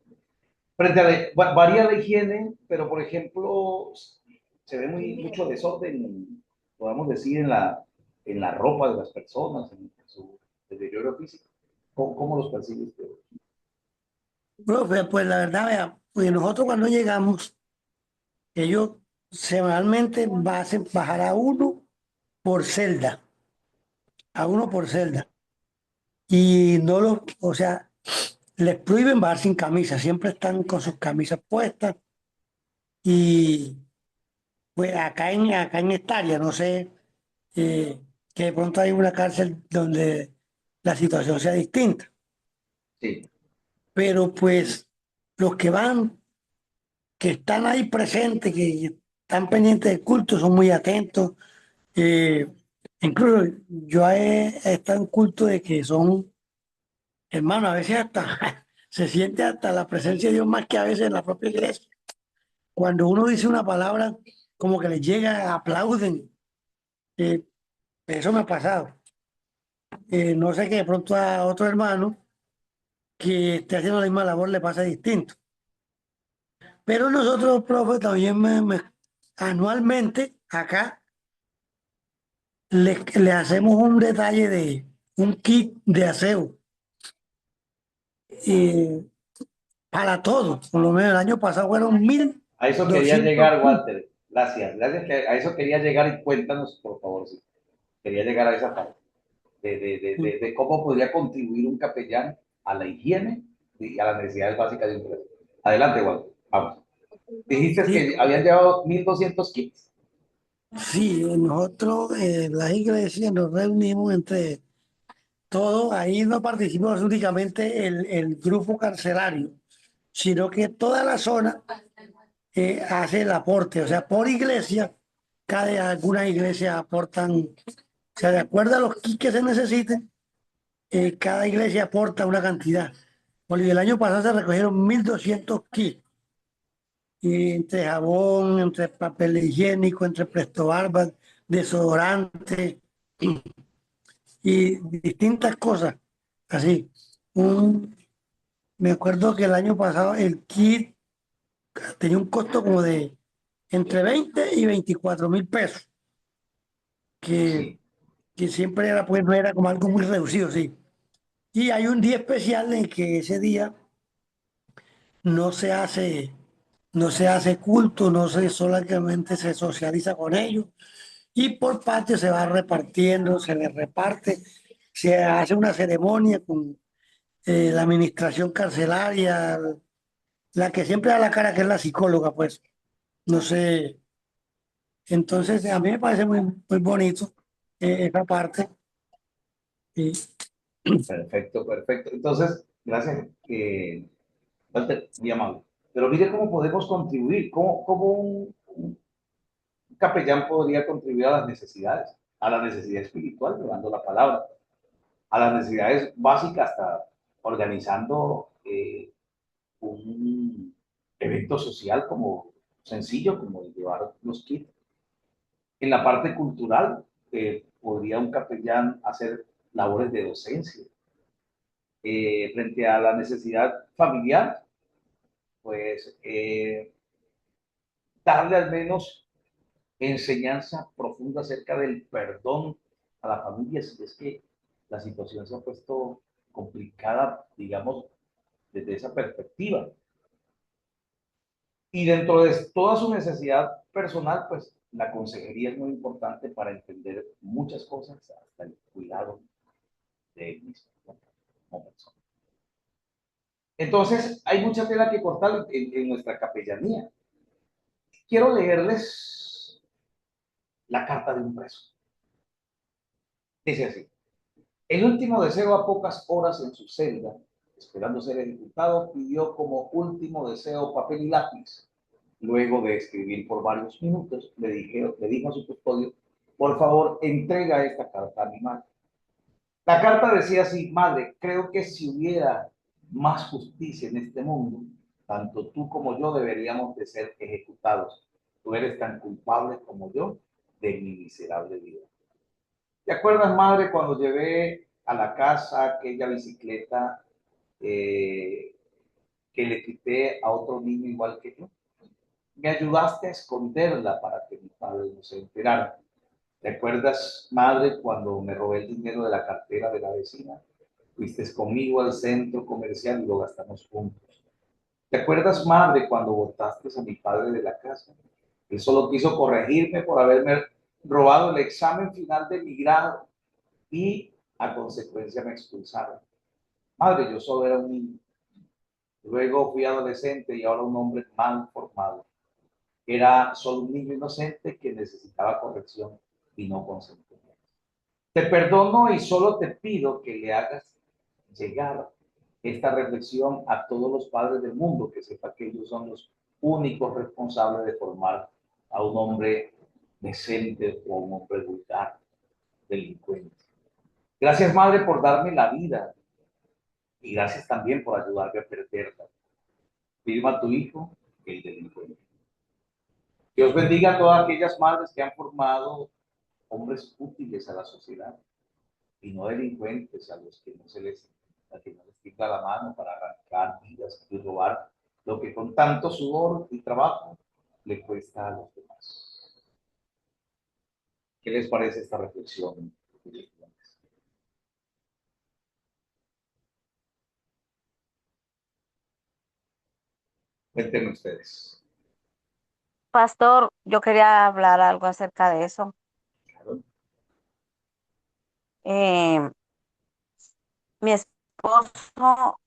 Varía la higiene, pero por ejemplo, se ve mucho desorden, podemos decir, en la ropa de las personas, en su deterioro físico. ¿Cómo los percibe usted? Profe, pues la verdad, vea, pues nosotros cuando llegamos, ellos semanalmente hacen bajar a uno por celda. Y no los, o sea, les prohíben bajar sin camisa, siempre están con sus camisas puestas. Y pues acá en esta área, no sé, que de pronto hay una cárcel donde la situación sea distinta. Sí. pero pues los que van, que están ahí presentes, que están pendientes del culto, son muy atentos. Eh, Incluso yo he estado en culto de que son, hermano, a veces hasta se siente hasta la presencia de Dios más que a veces en la propia iglesia. Cuando uno dice una palabra, como que les llega, aplauden. Eh, Eso me ha pasado. No sé que de pronto a otro hermano que esté haciendo la misma labor le pasa distinto. Pero nosotros, profe, también anualmente acá le hacemos un detalle de un kit de aseo eh, para todos. Por lo menos el año pasado fueron A eso quería 1.200 llegar, kits. Walter. Gracias. Gracias que a eso quería llegar y cuéntanos, por favor. Sí. Quería llegar a esa parte de cómo podría contribuir un capellán a la higiene y a las necesidades básicas de un preso. Adelante, Walter. Vamos. Dijiste Sí, que habían llevado 1.200 kits. sí, nosotros en las iglesias nos reunimos entre todos. Ahí no participamos únicamente el grupo carcelario, sino que toda la zona hace el aporte. O sea, por iglesia, algunas iglesias aportan, o sea, de acuerdo a los kits que se necesiten, cada iglesia aporta una cantidad. Porque el año pasado se recogieron 1.200 kits, y entre jabón, entre papel higiénico, entre Presto Barba, desodorante y distintas cosas. Así, un, me acuerdo que el año pasado el kit tenía un costo como de entre 20 y 24.000 pesos, que, Sí. que siempre era, pues no era como algo muy reducido, sí. Y hay un día especial en que ese día no se hace, no se hace culto, no se solamente se socializa con ellos, y por patio se va repartiendo, se les reparte, se hace una ceremonia con la administración carcelaria, la que siempre da la cara, que es la psicóloga, pues, no sé. Entonces, a mí me parece muy, muy bonito esa parte. Y, Perfecto, perfecto. Entonces, gracias, Walter, muy amable. Pero mire cómo podemos contribuir, cómo un capellán podría contribuir a la necesidad espiritual, llevando la palabra, a las necesidades básicas, hasta organizando un evento social como sencillo, como llevar los kits. En la parte cultural, podría un capellán hacer labores de docencia. Frente a la necesidad familiar, pues darle al menos enseñanza profunda acerca del perdón a la familia, si es que la situación se ha puesto complicada, digamos, desde esa perspectiva. Y dentro de toda su necesidad personal, pues la consejería es muy importante para entender muchas cosas, hasta el cuidado de él mismo, ¿no? Como persona. Entonces, hay mucha tela que cortar en nuestra capellanía. Quiero leerles la carta de un preso. Dice así: el último deseo, a pocas horas en su celda, esperando ser ejecutado, pidió como último deseo papel y lápiz. Luego de escribir por varios minutos, le dijo a su custodio: por favor, entrega esta carta a mi madre. La carta decía así: madre, creo que si hubiera más justicia en este mundo, tanto tú como yo deberíamos de ser ejecutados. Tú eres tan culpable como yo de mi miserable vida. ¿Te acuerdas, madre, cuando llevé a la casa aquella bicicleta eh, que le quité a otro niño igual que yo? Me ayudaste a esconderla para que mi padre no se enterara. ¿Te acuerdas, madre, cuando me robé el dinero de la cartera de la vecina? Fuiste conmigo al centro comercial y lo gastamos juntos. ¿Te acuerdas, madre, cuando botaste a mi padre de la casa? Él solo quiso corregirme por haberme robado el examen final de mi grado y a consecuencia me expulsaron. Madre, yo solo era un niño. Luego fui adolescente y ahora un hombre mal formado. Era solo un niño inocente que necesitaba corrección y no consentimiento. Te perdono y solo te pido que le hagas llegar esta reflexión a todos los padres del mundo, que sepa que ellos son los únicos responsables de formar a un hombre decente o a un hombre vulgar, delincuente. Gracias, madre, por darme la vida y gracias también por ayudarme a perderla. Firma a tu hijo, el delincuente. Dios bendiga a todas aquellas madres que han formado hombres útiles a la sociedad y no delincuentes a los que no se les, a que no les quita la mano para arrancar vidas y robar lo que con tanto sudor y trabajo le cuesta a los demás. ¿Qué les parece esta reflexión? Cuéntenme ustedes. Pastor, yo quería hablar algo acerca de eso. Claro. Eh, Mi esposo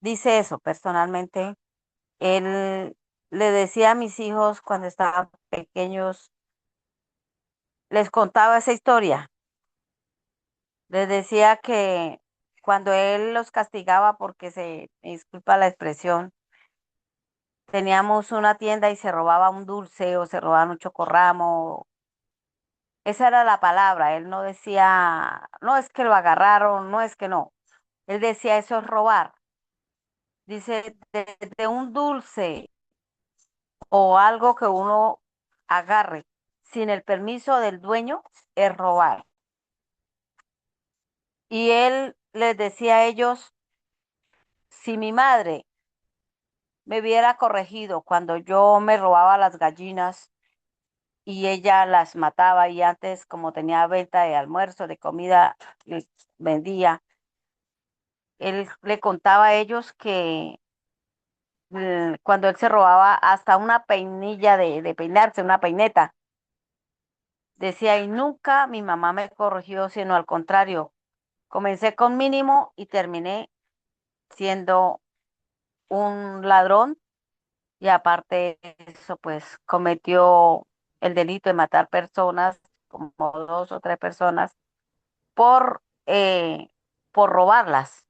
dice eso personalmente. Él le decía a mis hijos cuando estaban pequeños, les contaba esa historia. Les decía que cuando él los castigaba porque me disculpa la expresión, teníamos una tienda y se robaba un dulce o se robaban un chocorramo. Esa era la palabra. Él no decía, no es que lo agarraron, no es que no. Él decía, eso es robar. Dice, de un dulce o algo que uno agarre sin el permiso del dueño es robar. Y él les decía a ellos, si mi madre me hubiera corregido cuando yo me robaba las gallinas y ella las mataba y antes como tenía venta de almuerzo, de comida, les vendía, él le contaba a ellos que cuando él se robaba hasta una peinilla de peinarse, una peineta, decía, y nunca mi mamá me corrigió, sino al contrario, comencé con mínimo y terminé siendo un ladrón y aparte de eso, pues cometió el delito de matar personas, como 2 o 3 personas, por, eh, por robarlas.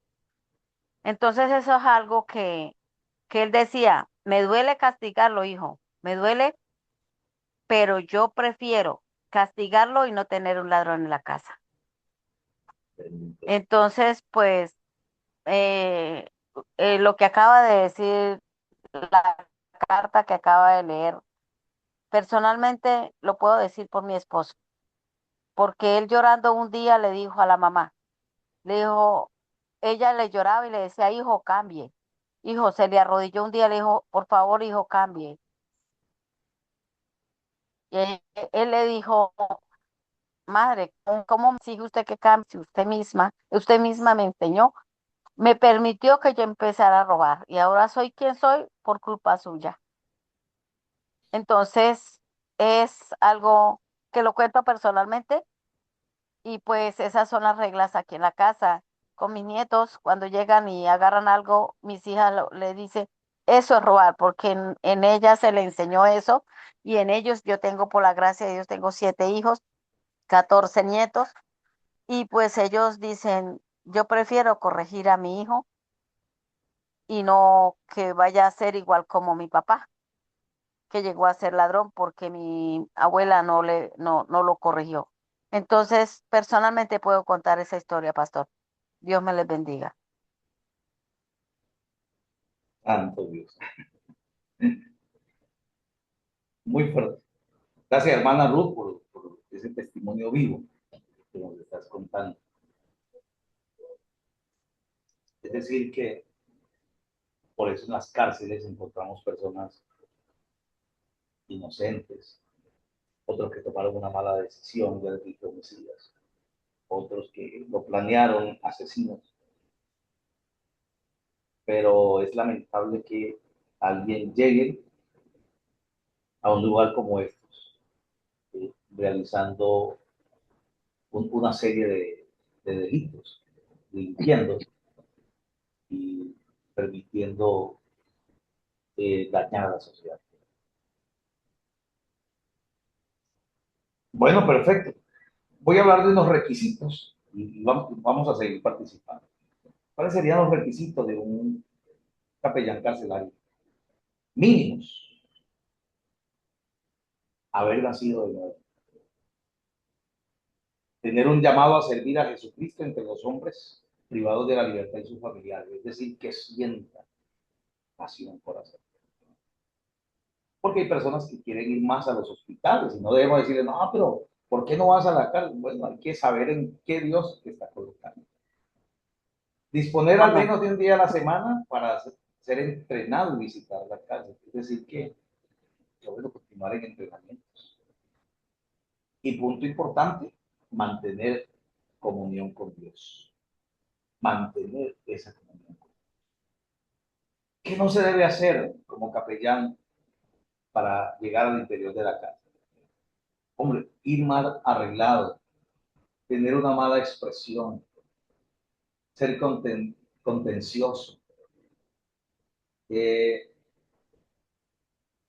Entonces eso es algo que él decía, me duele castigarlo, hijo, me duele, pero yo prefiero castigarlo y no tener un ladrón en la casa. Entonces, pues, eh, lo que acaba de decir la carta que acaba de leer, personalmente lo puedo decir por mi esposo, porque él llorando un día le dijo a la mamá, le dijo, ella le lloraba y le decía, hijo, cambie. Hijo, se le arrodilló un día, le dijo, por favor, hijo, cambie. Y él le dijo, madre, ¿cómo me exige usted que cambie si usted misma me enseñó, me permitió que yo empezara a robar y ahora soy quien soy por culpa suya? Entonces, es algo que lo cuento personalmente y pues esas son las reglas aquí en la casa. Con mis nietos, cuando llegan y agarran algo, mis hijas le dicen, eso es robar, porque en ellas se le enseñó eso y en ellos yo tengo, por la gracia de Dios, tengo 7 hijos, 14 nietos y pues ellos dicen, yo prefiero corregir a mi hijo y no que vaya a ser igual como mi papá, que llegó a ser ladrón porque mi abuela no lo corrigió. Entonces, personalmente puedo contar esa historia, pastor. Dios me les bendiga. Santo Dios. Muy fuerte. Gracias, hermana Ruth, por ese testimonio vivo que nos estás contando. Es decir, que por eso en las cárceles encontramos personas inocentes, otros que tomaron una mala decisión de homicidas, otros que lo planearon, asesinos. Pero es lamentable que alguien llegue a un lugar como estos, realizando una serie de delitos, delinquiendo y permitiendo dañar a la sociedad. Bueno, perfecto. Voy a hablar de unos requisitos y vamos a seguir participando. ¿Cuáles serían los requisitos de un capellán carcelario? Mínimos: haber nacido de nuevo, tener un llamado a servir a Jesucristo entre los hombres privados de la libertad y sus familiares, es decir, que sientan pasión por hacerlo. Porque hay personas que quieren ir más a los hospitales y no debemos decirle, no, pero ¿por qué no vas a la cárcel? Bueno, hay que saber en qué Dios te está colocando. Disponer al menos de un día a la semana para ser entrenado y visitar la cárcel. Es decir, que yo voy a continuar en entrenamientos. Y punto importante, mantener comunión con Dios. Mantener esa comunión con Dios. ¿Qué no se debe hacer como capellán para llegar al interior de la cárcel? Hombre, ir mal arreglado, tener una mala expresión, ser contencioso.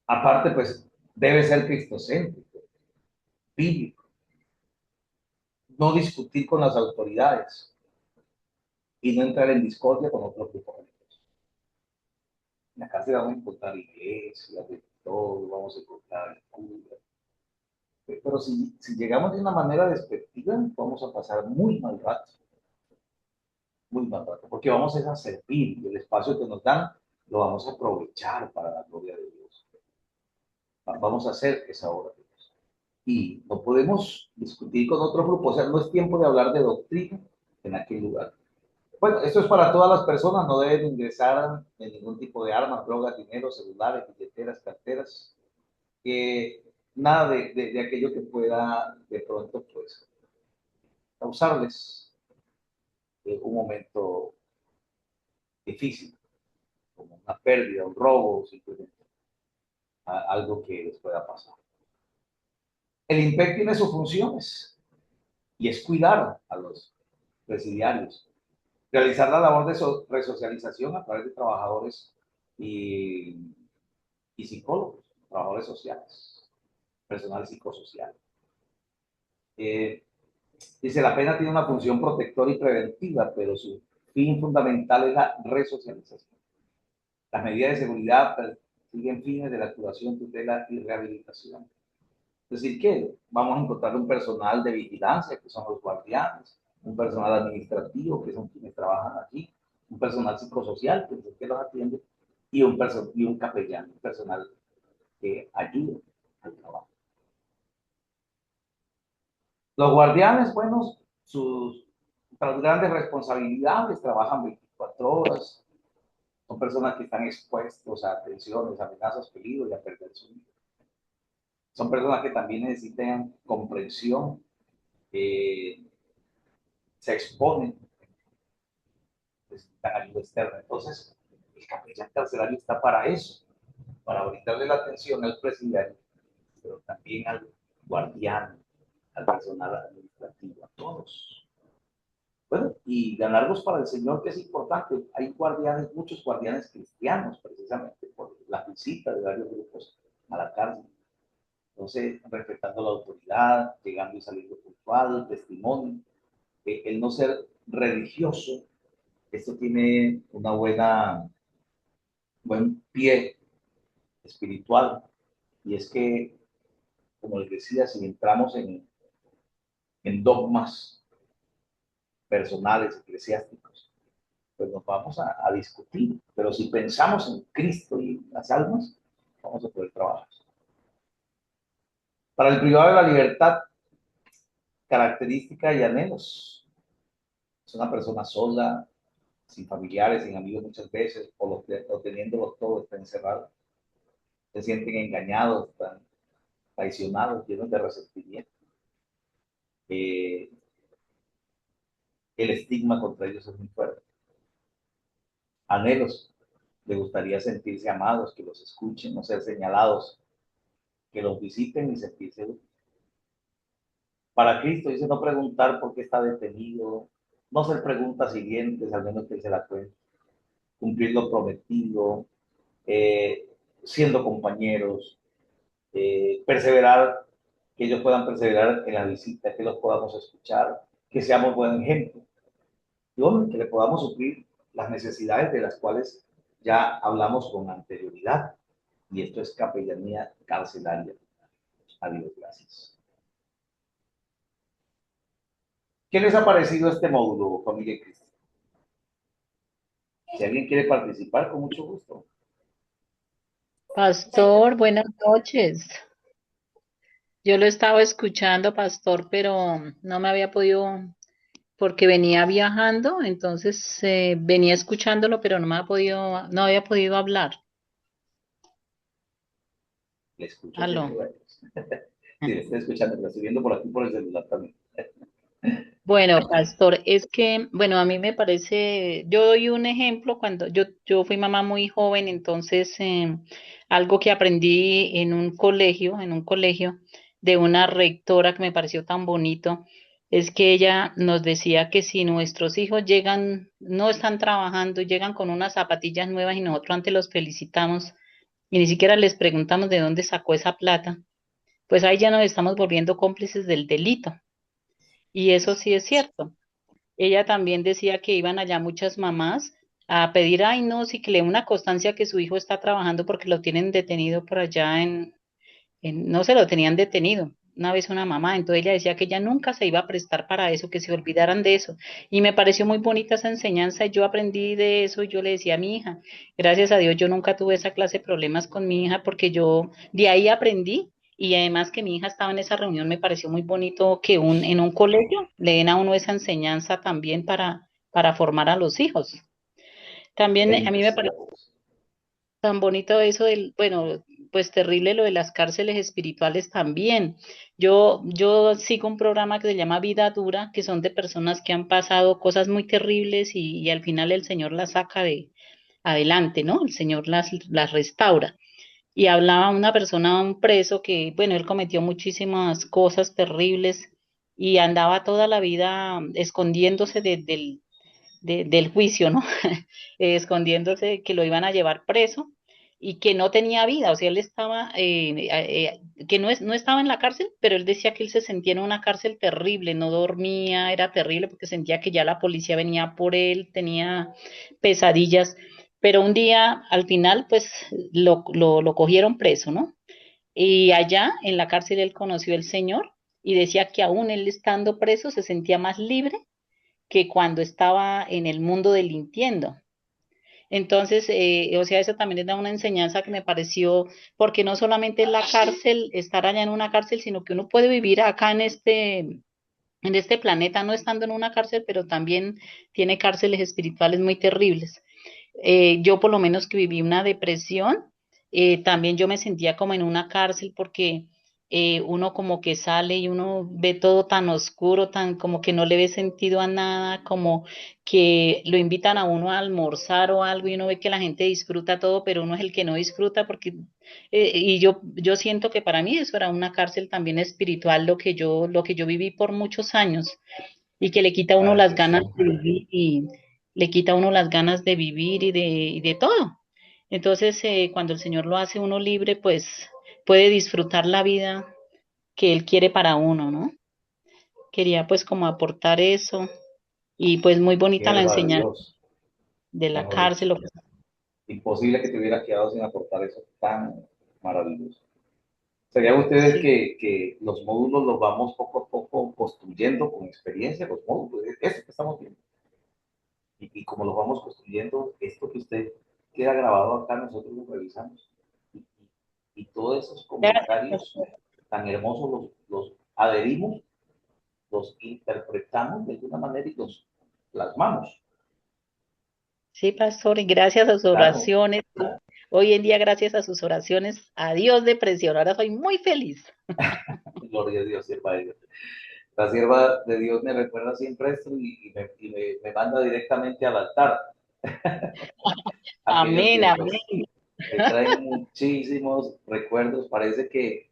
Aparte, pues, debe ser cristocéntrico, bíblico, no discutir con las autoridades y no entrar en discordia con otros grupos religiosos. En la cárcel vamos a encontrar iglesias, de todo, vamos a encontrar cura. Pero si llegamos de una manera despectiva, vamos a pasar muy mal rato, porque vamos a servir y el espacio que nos dan lo vamos a aprovechar para la gloria de Dios. Vamos a hacer esa obra de Dios. Y no podemos discutir con otros grupos, o sea, no es tiempo de hablar de doctrina en aquel lugar. Bueno, esto es para todas las personas, no deben ingresar en ningún tipo de armas, drogas, dinero, celulares, billeteras, carteras, nada de aquello que pueda de pronto pues causarles un momento difícil, como una pérdida, un robo, simplemente algo que les pueda pasar. El IMPEC tiene sus funciones y es cuidar a los presidiarios, realizar la labor de resocialización a través de trabajadores y psicólogos, trabajadores sociales, personal psicosocial. Dice, la pena tiene una función protectora y preventiva, pero su fin fundamental es la resocialización. Las medidas de seguridad persiguen fines de la actuación, tutela y rehabilitación. Es decir, que vamos a encontrar un personal de vigilancia, que son los guardianes, un personal administrativo, que son quienes trabajan aquí, un personal psicosocial, que es el que los atiende, y un capellán, un personal que ayuda al trabajo. Los guardianes, bueno, sus grandes responsabilidades, trabajan 24 horas, son personas que están expuestos a tensiones, amenazas, peligros y a perder su vida. Son personas que también necesitan comprensión, se exponen, necesitan ayuda externa. Entonces, el capellán carcelario está para eso, para brindarle la atención al presidiario, pero también al guardián, al personal administrativo, a todos. Bueno, y ganarlos para el Señor, que es importante. Hay guardianes, muchos guardianes cristianos, precisamente por la visita de varios grupos a la cárcel. Entonces, respetando la autoridad, llegando y saliendo puntual, testimonio, el no ser religioso, esto tiene una buen pie espiritual, y es que, como les decía, si entramos en dogmas personales, eclesiásticos, pues nos vamos a discutir, pero si pensamos en Cristo y en las almas, vamos a poder trabajar. Para el privado de la libertad, característica y anhelos. Es una persona sola, sin familiares, sin amigos muchas veces, o teniéndolos todo, está encerrado. Se sienten engañados, están traicionados, llenos de resentimiento. El estigma contra ellos es muy fuerte. Anhelos, les gustaría sentirse amados, que los escuchen, no ser señalados, que los visiten y sentirse útiles. Para Cristo dice no preguntar por qué está detenido, no hacer preguntas siguientes, al menos que él se la cuente, cumplir lo prometido, siendo compañeros, perseverar, que ellos puedan perseverar en la visita, que los podamos escuchar, que seamos buen ejemplo. Que le podamos suplir las necesidades de las cuales ya hablamos con anterioridad. Y esto es capellanía carcelaria. Adiós, gracias. ¿Qué les ha parecido este módulo, familia y Cristo? Si alguien quiere participar, con mucho gusto. Pastor, buenas noches. Yo lo estaba escuchando, pastor, pero no me había podido, porque venía viajando, entonces venía escuchándolo, pero no había podido hablar. Le escucho Aló. siempre. Sí, le estoy escuchando, lo estoy viendo por aquí por el celular también. Bueno, pastor, es que, bueno, a mí me parece, yo doy un ejemplo cuando yo fui mamá muy joven, entonces algo que aprendí en un colegio de una rectora que me pareció tan bonito, es que ella nos decía que si nuestros hijos llegan, no están trabajando, llegan con unas zapatillas nuevas y nosotros antes los felicitamos y ni siquiera les preguntamos de dónde sacó esa plata, pues ahí ya nos estamos volviendo cómplices del delito. Y eso sí es cierto. Ella también decía que iban allá muchas mamás a pedir, ay no, sí que le dé una constancia que su hijo está trabajando porque lo tienen detenido por allá no se lo tenían detenido. Una vez una mamá, entonces ella decía que ella nunca se iba a prestar para eso, que se olvidaran de eso. Y me pareció muy bonita esa enseñanza, y yo aprendí de eso, y yo le decía a mi hija, gracias a Dios yo nunca tuve esa clase de problemas con mi hija porque yo de ahí aprendí. Y además que mi hija estaba en esa reunión, me pareció muy bonito que en un colegio le den a uno esa enseñanza también para formar a los hijos. También a mí me parece tan bonito eso bueno, pues terrible lo de las cárceles espirituales también. Yo sigo un programa que se llama Vida Dura, que son de personas que han pasado cosas muy terribles y al final el Señor las saca de adelante, ¿no? El Señor las restaura. Y hablaba una persona, un preso que, bueno, él cometió muchísimas cosas terribles y andaba toda la vida escondiéndose del juicio, ¿no? Escondiéndose que lo iban a llevar preso y que no tenía vida, o sea, él estaba, que no estaba en la cárcel, pero él decía que él se sentía en una cárcel terrible, no dormía, era terrible porque sentía que ya la policía venía por él, tenía pesadillas, pero un día, al final, pues lo cogieron preso, ¿no? Y allá en la cárcel él conoció al Señor y decía que aún él estando preso se sentía más libre que cuando estaba en el mundo delinquiendo. Entonces, o sea, eso también es da una enseñanza que me pareció, porque no solamente es la cárcel, estar allá en una cárcel, sino que uno puede vivir acá en este planeta, no estando en una cárcel, pero también tiene cárceles espirituales muy terribles. Yo por lo menos que viví una depresión, también yo me sentía como en una cárcel porque uno como que sale y uno ve todo tan oscuro, tan como que no le ve sentido a nada, como que lo invitan a uno a almorzar o algo y uno ve que la gente disfruta todo, pero uno es el que no disfruta porque, y yo siento que para mí eso era una cárcel también espiritual, lo que yo viví por muchos años y que le quita a uno Para las que ganas sí. de vivir y le quita a uno las ganas de vivir y de todo. Entonces, cuando el Señor lo hace uno libre, pues puede disfrutar la vida que Él quiere para uno, ¿no? Quería pues como aportar eso y pues muy bonita la Sierva de enseñanza Dios, de la mejor dicho. cárcel. Imposible que te hubieras quedado sin aportar eso tan maravilloso. ¿Sabían ustedes Sí, que los módulos los vamos poco a poco construyendo con experiencia? Los módulos, eso que estamos viendo. Y como los vamos construyendo, esto que usted queda grabado acá, nosotros lo revisamos. Y, y todos esos gracias. comentarios tan hermosos los adherimos, los interpretamos de alguna manera y los plasmamos. Sí, pastor, y gracias a sus Claro, oraciones. Hoy en día, gracias a sus oraciones, adiós depresión. Ahora soy muy feliz. gloria a Dios, sierva de Dios. La sierva de Dios me recuerda siempre esto me manda directamente al altar. Aquellos Amén, tiempos amén. me traen muchísimos recuerdos. Parece que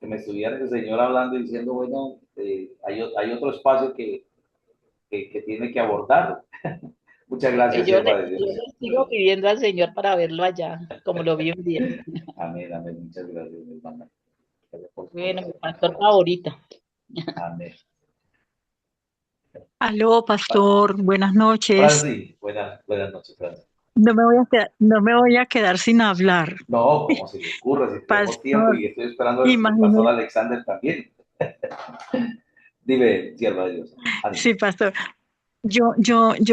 me estuviera el Señor hablando y diciendo, bueno, hay otro espacio que tiene que abordar. Muchas Y gracias, sierva de yo Dios. le sigo pidiendo al Señor para verlo allá, como lo vi un día. Amén, amén. Muchas gracias, mi hermana. Gracias por su Bueno, mi corazón. pastor favorito. Amén. Aló, pastor, buenas noches. Francis, buenas noches, Francis. No me voy a quedar sin hablar. No, ¿cómo se le ocurre? Si tenemos tiempo Pastor, y estoy esperando al pastor imagínese, Alexander también. Dime, sierva de Dios. Ánimo. sí, pastor.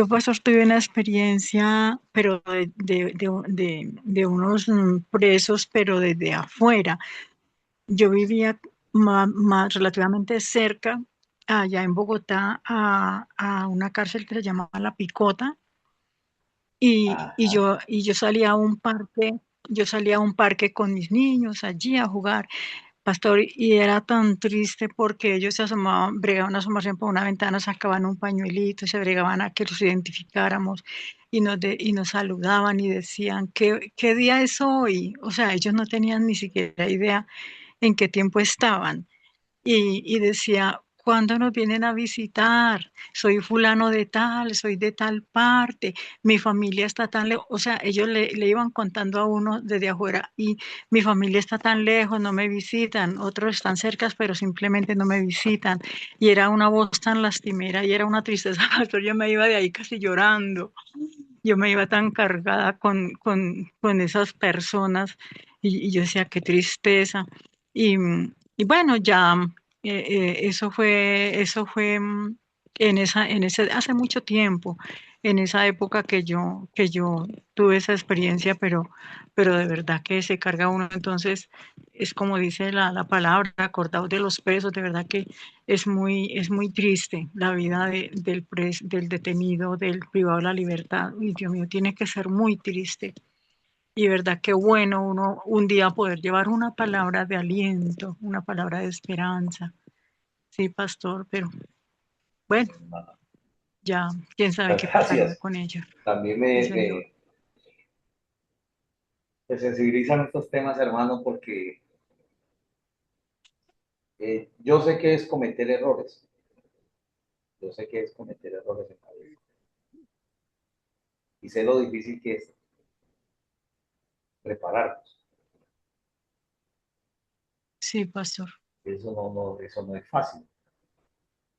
Pastor, tuve una experiencia, pero de unos presos, pero desde afuera. Yo vivía más relativamente cerca, allá en Bogotá, a una cárcel que se llamaba La Picota, Ajá. y yo salía a un parque con mis niños allí a jugar, pastor, y era tan triste porque ellos se asomaban, bregaban a asomarse por una ventana, sacaban un pañuelito, se bregaban a que los identificáramos y nos saludaban y decían, ¿qué día es hoy? O sea, ellos no tenían ni siquiera idea en qué tiempo estaban y decía, ¿cuándo nos vienen a visitar? Soy fulano de tal, soy de tal parte, mi familia está tan lejos, o sea, ellos le iban contando a uno desde afuera y mi familia está tan lejos, no me visitan, otros están cercas, pero simplemente no me visitan. Y era una voz tan lastimera y era una tristeza, pastor, yo me iba de ahí casi llorando. Yo me iba tan cargada con esas personas y yo decía, qué tristeza. Y, y bueno, ya eso fue hace mucho tiempo, en esa época que yo tuve esa experiencia, pero de verdad que se carga uno. Entonces, es como dice la palabra, acordados de los presos, de verdad que es muy triste la vida del detenido, del privado de la libertad. Y Dios mío, tiene que ser muy triste. Y verdad que bueno uno un día poder llevar una palabra de aliento, una palabra de esperanza. Sí, pastor, pero bueno, ya quién sabe qué pasará Gracias. con ella. También Sí, señor. me sensibilizan estos temas, hermano, porque yo sé que es cometer errores. Yo sé que es cometer errores en la vida. Y sé lo difícil que es prepararnos. Sí, pastor. Eso no es fácil.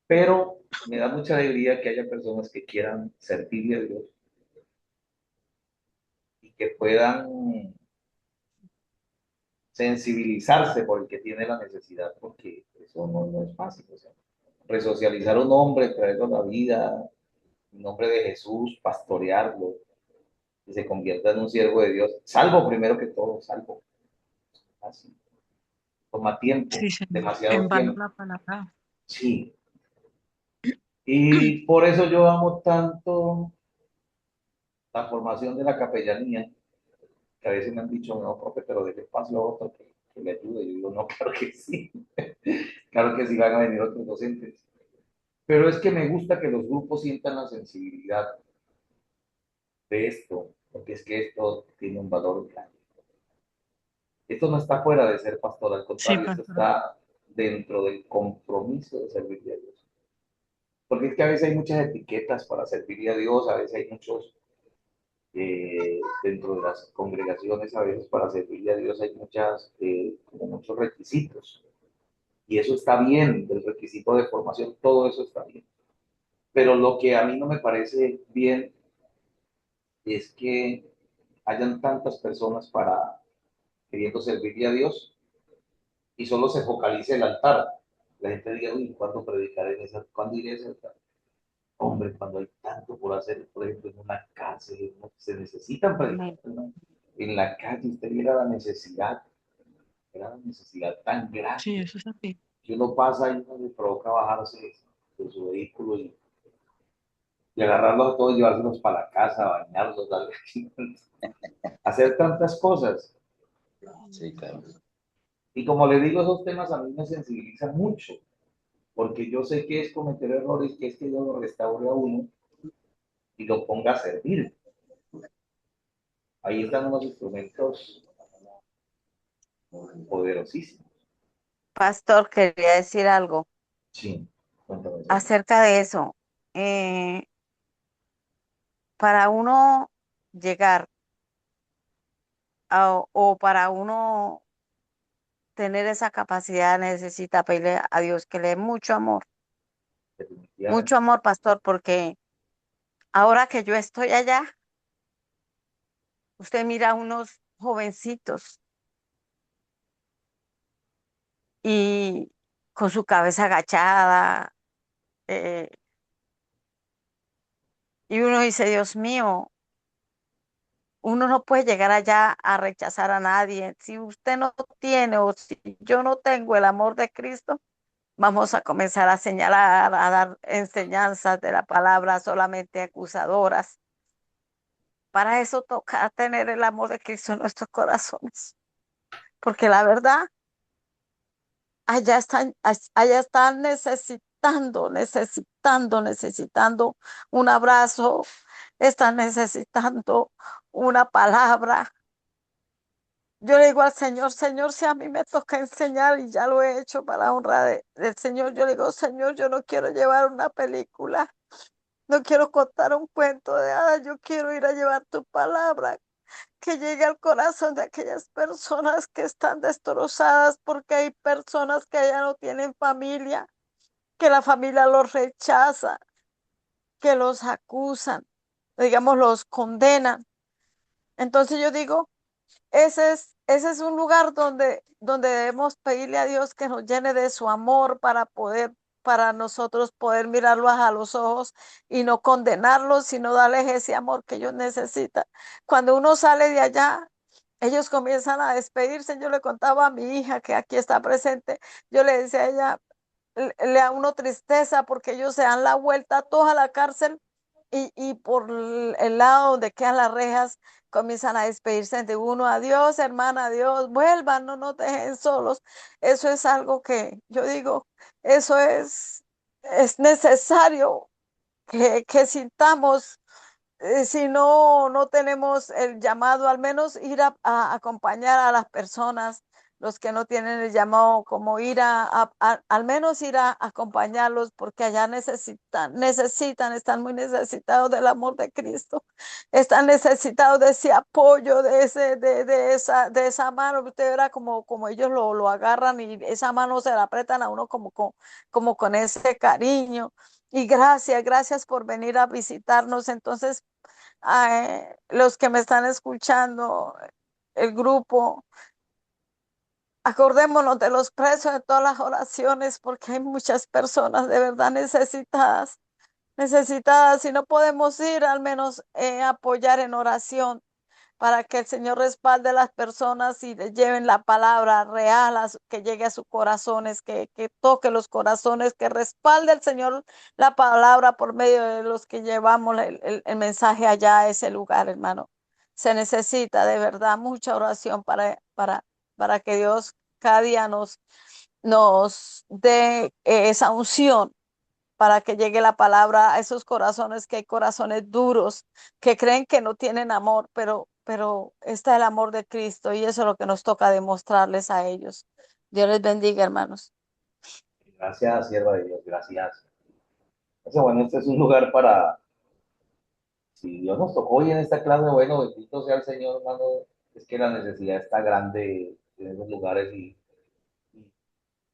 Pero me da mucha alegría que haya personas que quieran servirle a Dios y que puedan sensibilizarse por el que tiene la necesidad, porque eso no es fácil. O sea, resocializar a un hombre, traerlo a la vida, en nombre de Jesús, pastorearlo, que se convierta en un siervo de Dios, salvo primero que todo, salvo. Así. Toma tiempo, Sí, señor. demasiado En vano tiempo. la palabra. Sí. Y por eso yo amo tanto la formación de la capellanía, que a veces me han dicho, no, profe, pero déle paso a otro que le ayude. Yo digo, no, claro que sí. Claro que sí van a venir otros docentes. Pero es que me gusta que los grupos sientan la sensibilidad de esto, porque es que esto tiene un valor grande. Esto no está fuera de ser pastor, al Sí, contrario, esto pastor. está dentro del compromiso de servirle a Dios. Porque es que a veces hay muchas etiquetas para servirle a Dios, a veces hay muchos, dentro de las congregaciones, a veces para servirle a Dios hay como muchos requisitos. Y eso está bien, el requisito de formación, todo eso está bien. Pero lo que a mí no me parece bien es que hayan tantas personas queriendo servirle a Dios y solo se focalice el altar. La gente diga, uy, ¿cuándo predicaré en esa? ¿Cuándo iré a ese altar? Hombre, cuando hay tanto por hacer, por ejemplo, en una cárcel, ¿no? Se necesitan Amén. predicadores, ¿no? En la calle usted viera la necesidad, era una necesidad tan Sí, grande eso es así. que uno pasa y uno le provoca bajarse de su vehículo y agarrarlos a todos, llevárselos para la casa, bañarlos, darle hacer tantas cosas. Sí, claro. Y como le digo, esos temas a mí me sensibilizan mucho, porque yo sé que es cometer errores, que es que Dios lo restaure a uno y lo ponga a servir. Ahí están unos instrumentos poderosísimos. Pastor, quería decir algo Sí, cuéntame. acerca de eso. Eh, para uno llegar o para uno tener esa capacidad necesita pedirle a Dios que le dé mucho amor. definitivamente. Mucho amor, pastor, porque ahora que yo estoy allá, usted mira a unos jovencitos y con su cabeza agachada, eh, y uno dice, Dios mío, uno no puede llegar allá a rechazar a nadie. Si usted no tiene o si yo no tengo el amor de Cristo, vamos a comenzar a señalar, a dar enseñanzas de la palabra solamente acusadoras. Para eso toca tener el amor de Cristo en nuestros corazones, porque la verdad, allá están necesitando un abrazo, están necesitando una palabra. Yo le digo al Señor, Señor, si a mí me toca enseñar y ya lo he hecho para honra del Señor, yo le digo, Señor, yo no quiero llevar una película, no quiero contar un cuento de hadas, yo quiero ir a llevar tu palabra, que llegue al corazón de aquellas personas que están destrozadas porque hay personas que ya no tienen familia, que la familia los rechaza, que los acusan, digamos, los condenan. Entonces yo digo, ese es un lugar donde debemos pedirle a Dios que nos llene de su amor para nosotros poder mirarlos a los ojos y no condenarlos, sino darles ese amor que ellos necesitan. Cuando uno sale de allá, ellos comienzan a despedirse. Yo le contaba a mi hija que aquí está presente, yo le decía a ella, le da uno tristeza porque ellos se dan la vuelta todos a la cárcel y por el lado donde quedan las rejas comienzan a despedirse de uno. Adiós, hermana, adiós, vuelvan, no nos dejen solos. Eso es algo que yo digo, eso es necesario que sintamos, si no tenemos el llamado, al menos ir a acompañar a las personas, los que no tienen el llamado, como ir al menos ir a acompañarlos, porque allá están muy necesitados del amor de Cristo, están necesitados de ese apoyo, de esa mano. Usted verá como ellos lo agarran y esa mano se la apretan a uno como con ese cariño. Y gracias por venir a visitarnos. Entonces, los que me están escuchando, el grupo, acordémonos de los presos de todas las oraciones, porque hay muchas personas de verdad necesitadas, y no podemos ir, al menos apoyar en oración para que el Señor respalde a las personas y les lleven la palabra real, que llegue a sus corazones, que toque los corazones, que respalde el Señor la palabra por medio de los que llevamos el mensaje allá a ese lugar, hermano. Se necesita de verdad mucha oración para que Dios cada día nos dé esa unción para que llegue la palabra a esos corazones, que hay corazones duros, que creen que no tienen amor, pero está el amor de Cristo y eso es lo que nos toca demostrarles a ellos. Dios les bendiga, hermanos. Gracias, sierva de Dios, gracias. Bueno, este es un lugar para, si Dios nos tocó hoy en esta clase, bueno, bendito sea el Señor, hermano, es que la necesidad está grande en esos lugares y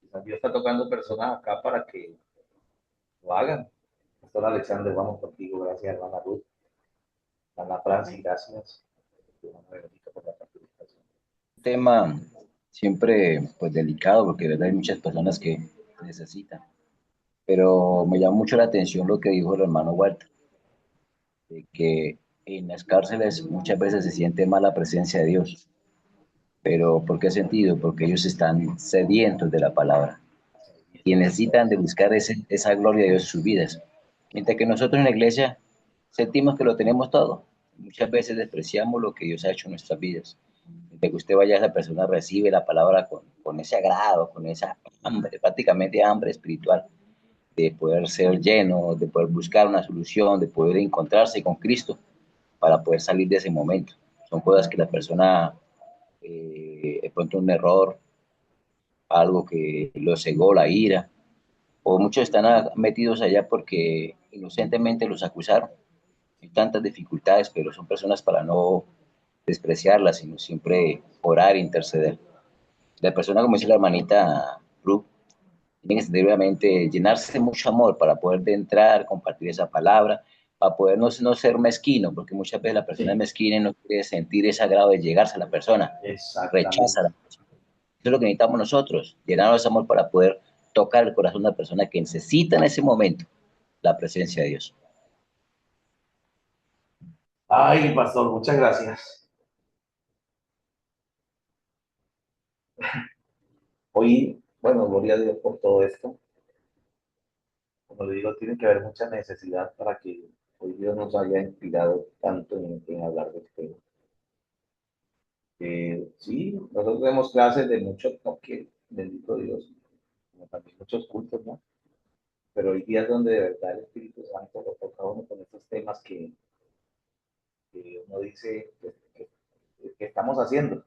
quizás Dios está tocando personas acá para que lo hagan. Pastor Alexander, vamos contigo, gracias, hermana Ruth, hermana Francis, gracias. Hermana Verónica por la participación. Tema siempre pues delicado porque de verdad hay muchas personas que necesitan. Pero me llama mucho la atención lo que dijo el hermano Walter, de que en las cárceles muchas veces se siente más la presencia de Dios. Pero ¿por qué sentido? Porque ellos están sedientos de la palabra y necesitan de buscar esa gloria de Dios en sus vidas. Mientras que nosotros en la iglesia sentimos que lo tenemos todo. Muchas veces despreciamos lo que Dios ha hecho en nuestras vidas. Mientras que usted vaya, esa persona recibe la palabra con ese agrado, con esa hambre, prácticamente hambre espiritual, de poder ser lleno, de poder buscar una solución, de poder encontrarse con Cristo para poder salir de ese momento. Son cosas que la persona, de pronto un error, algo que lo cegó, la ira, o muchos están metidos allá porque inocentemente los acusaron. Hay tantas dificultades, pero son personas para no despreciarlas, sino siempre orar e interceder. La persona, como dice la hermanita Ruth, tienen que sentir obviamente llenarse de mucho amor para poder de entrar, compartir esa palabra, para poder no ser mezquino, porque muchas veces la persona es Sí, mezquina y no quiere sentir ese agrado de llegarse a la persona, rechaza a la exactamente. persona. Eso es lo que necesitamos nosotros, llenarnos de amor para poder tocar el corazón de una persona que necesita en ese momento la presencia de Dios. Ay, pastor, muchas gracias. Hoy, bueno, gloria a Dios por todo esto. Como le digo, tiene que haber mucha necesidad para que hoy Dios nos haya inspirado tanto en hablar de este tema. Sí, nosotros vemos clases de mucho toque, bendito Dios, como también muchos cultos, ¿no? Pero hoy día es donde de verdad el Espíritu Santo lo toca a uno con estos temas que uno dice que estamos haciendo.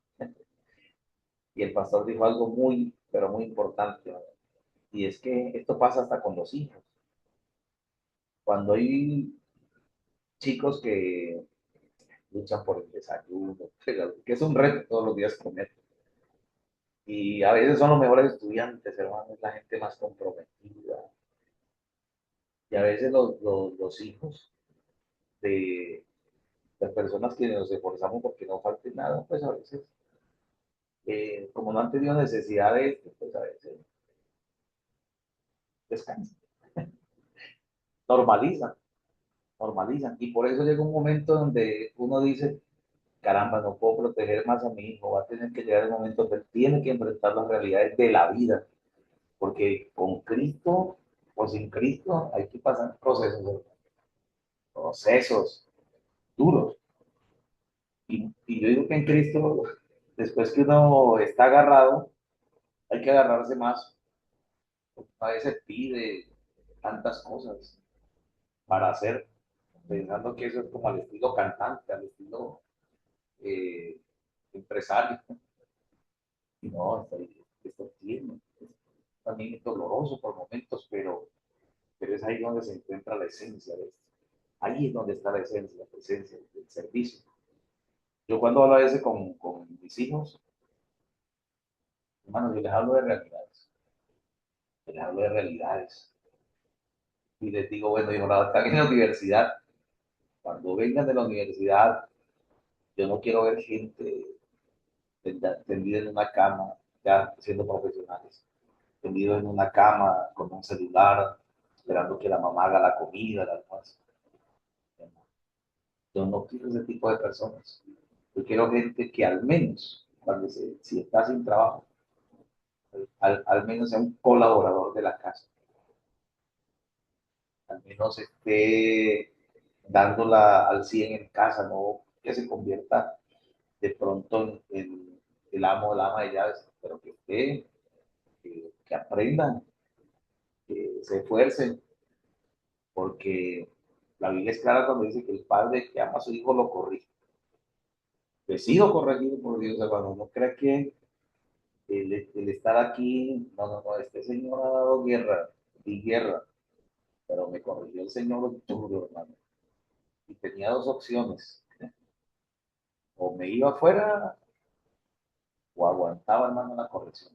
Y el pastor dijo algo muy, pero muy importante, ¿no? Y es que esto pasa hasta con los hijos. Cuando hay chicos que luchan por el desayuno, que es un reto todos los días comer. Y a veces son los mejores estudiantes, hermano, es la gente más comprometida. Y a veces los hijos de las personas que nos esforzamos porque no falte nada, pues a veces, como no han tenido necesidad de esto, pues a veces descansan, normalizan, normalizan. Y por eso llega un momento donde uno dice, caramba, no puedo proteger más a mi hijo, va a tener que llegar el momento que él tiene que enfrentar las realidades de la vida, porque con Cristo o sin Cristo hay que pasar procesos duros. Y yo digo que en Cristo, después que uno está agarrado, hay que agarrarse más. A veces pide tantas cosas para hacer, pensando que eso es como al estilo cantante, al estilo eh, empresario. Y no, esto tiene, también es doloroso por momentos, pero es ahí donde se encuentra la esencia de esto. Ahí es donde está la esencia, la presencia, el servicio. Yo cuando hablo a veces con mis hijos, hermanos, yo les hablo de realidades, les hablo de realidades. Y les digo, bueno, hijo, ahora están en la universidad, cuando vengan de la universidad, yo no quiero ver gente tendida en una cama, ya siendo profesionales, tendido en una cama con un celular, esperando que la mamá haga la comida, el almuerzo. Yo no quiero ese tipo de personas. Yo quiero gente que al menos, si está sin trabajo, al menos sea un colaborador de la casa, al menos esté dándola al 100 en casa, no que se convierta de pronto en el amo o la ama de llaves, pero que esté, que aprendan, que se esfuercen, porque la Biblia es clara cuando dice que el padre que ama a su hijo lo corrige. He sido corregido por Dios, hermano. No crea que el estar aquí, no, este señor ha dado guerra y guerra, pero me corrigió el señor duro, hermano. Y tenía dos opciones: o me iba afuera o aguantaba, hermano, la corrección.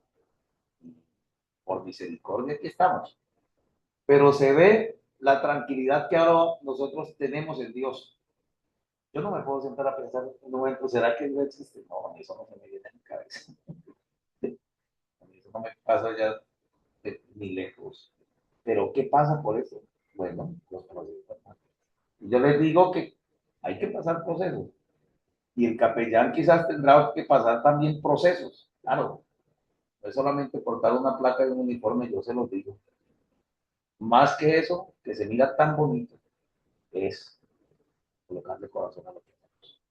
Y por misericordia aquí estamos. Pero se ve la tranquilidad que ahora nosotros tenemos en Dios. Yo no me puedo sentar a pensar un momento, ¿será que Dios existe? No, a mí eso no se me viene a mi cabeza. A mí eso no me pasa ya ni lejos. Pero ¿qué pasa por eso? Bueno, los procesos. Y yo les digo que hay que pasar procesos. Y el capellán quizás tendrá que pasar también procesos. Claro, no es solamente portar una placa y un uniforme, yo se los digo. Más que eso, que se mira tan bonito, es colocarle corazón a lo que hacemos.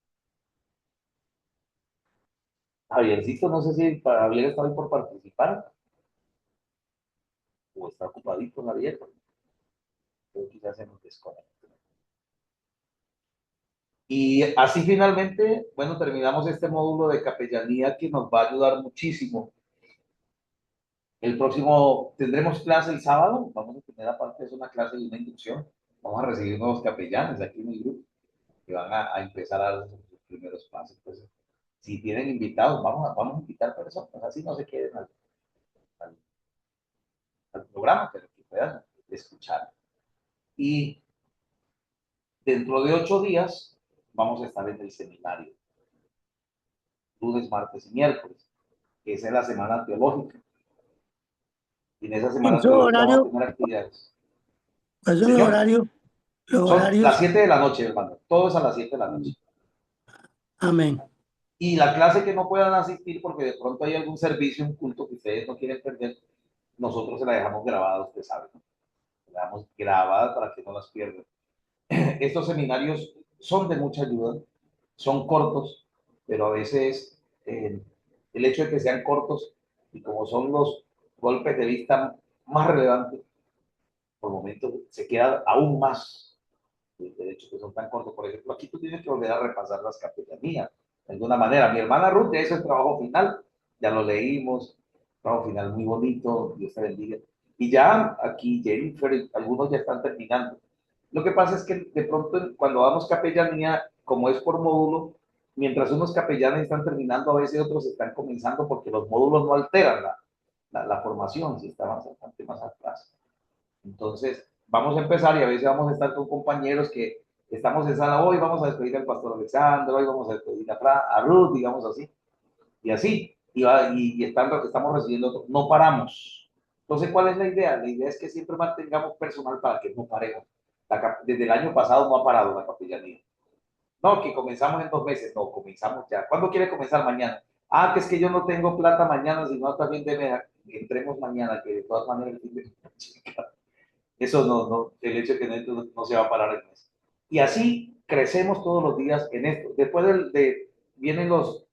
Javiercito, no sé si para Javier está hoy por participar o está ocupadito Javier, pero quizás se nos desconecte. Y así finalmente, bueno, terminamos este módulo de capellanía que nos va a ayudar muchísimo. El próximo, tendremos clase el sábado, vamos a tener aparte de eso una clase de una inducción. Vamos a recibir nuevos capellanes aquí en el grupo que van a empezar a dar sus primeros pasos. Pues, si tienen invitados, vamos a invitar personas, así no se queden al al programa, pero que puedan escuchar. Y dentro de 8 días vamos a estar en el seminario, lunes, martes y miércoles, que es en la semana teológica. Y en esa semana Esos teológica vamos a horarios, tener actividades. pues son Señor, los son las horarios, 7 de la noche, hermano. Todo es a las 7 de la noche. amén. Y la clase que no puedan asistir porque de pronto hay algún servicio, un culto que ustedes no quieren perder, nosotros se la dejamos grabada, ustedes saben. La dejamos grabada para que no las pierdan. Estos seminarios son de mucha ayuda, son cortos, pero a veces el hecho de que sean cortos y como son los golpes de vista más relevantes, por momentos se queda aún más el hecho que son tan cortos. Por ejemplo, aquí tú tienes que volver a repasar las capellanías de alguna manera. Mi hermana Ruth ya hizo el trabajo final, ya lo leímos, trabajo final muy bonito, Dios te bendiga. Y ya aquí Jennifer, algunos ya están terminando. Lo que pasa es que de pronto cuando damos capellanía, como es por módulo, mientras unos capellanes están terminando, a veces otros están comenzando porque los módulos no alteran la formación, si está bastante más atrás. Entonces, vamos a empezar y a veces vamos a estar con compañeros que estamos en sala hoy, vamos a despedir al pastor Alexander, hoy vamos a despedir a Ruth, digamos así, y así, estamos recibiendo otro, no paramos. Entonces, ¿cuál es la idea? La idea es que siempre mantengamos personal para que no paremos. Desde el año pasado no ha parado la capellanía. No, que comenzamos en 2 meses, no, comenzamos ya. ¿Cuándo quiere comenzar? Mañana. Ah, que es que yo no tengo plata mañana, sino también entremos mañana, que de todas maneras el fin de semana. Eso no, el hecho de que no se va a parar en eso. Y así crecemos todos los días en esto. Después vienen los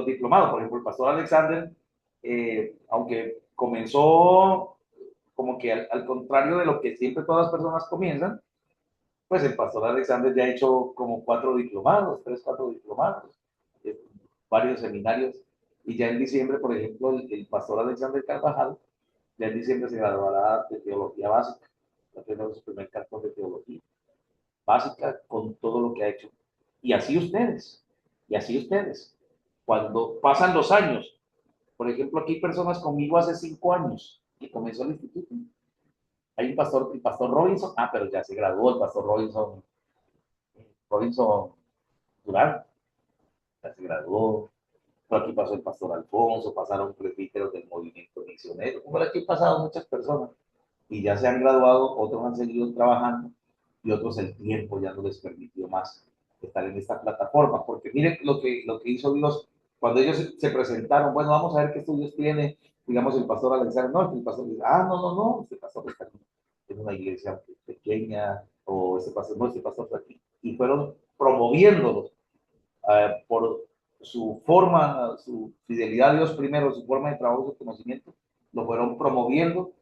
diplomados, por ejemplo, el pastor Alexander, aunque comenzó como que al contrario de lo que siempre todas las personas comienzan, pues el pastor Alexander ya ha hecho como 4 diplomados, 3, 4 diplomados, eh, varios seminarios, y ya en diciembre, por ejemplo, el pastor Alexander Carvajal, ya en diciembre se graduará de teología básica, va a tener su primer cartón de teología básica con todo lo que ha hecho. Y así ustedes, y así ustedes. Cuando pasan los años, por ejemplo, aquí hay personas conmigo hace 5 años que comenzó el instituto. Hay un pastor, el pastor Robinson, pero ya se graduó el pastor Robinson Durán, ya se graduó. Por aquí pasó el pastor Alfonso, pasaron presbíteros del movimiento misionero. Por aquí han pasado muchas personas y ya se han graduado, otros han seguido trabajando y otros el tiempo ya no les permitió más estar en esta plataforma. Porque miren lo que hizo Dios cuando ellos se presentaron. Bueno, vamos a ver qué estudios tiene, digamos, el pastor Alexander. No, el pastor dice, no, este pastor está en una iglesia pequeña, o este pastor no, este pastor está aquí. Y fueron promoviéndolos por su forma, su fidelidad a Dios primero, su forma de trabajo, su conocimiento, lo fueron promoviendo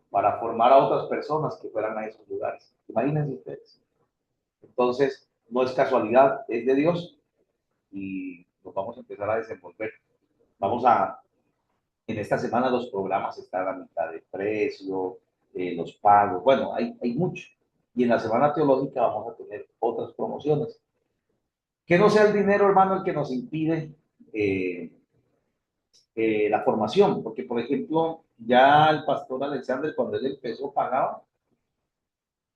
para formar a otras personas que fueran a esos lugares. Imagínense ustedes. Entonces, no es casualidad, es de Dios y nos vamos a empezar a desenvolver. En esta semana los programas están a mitad de precio, los pagos, bueno, hay mucho. Y en la semana teológica vamos a tener otras promociones. Que no sea el dinero, hermano, el que nos impide eh, la formación, porque por ejemplo, ya el pastor Alexander, cuando él empezó, pagaba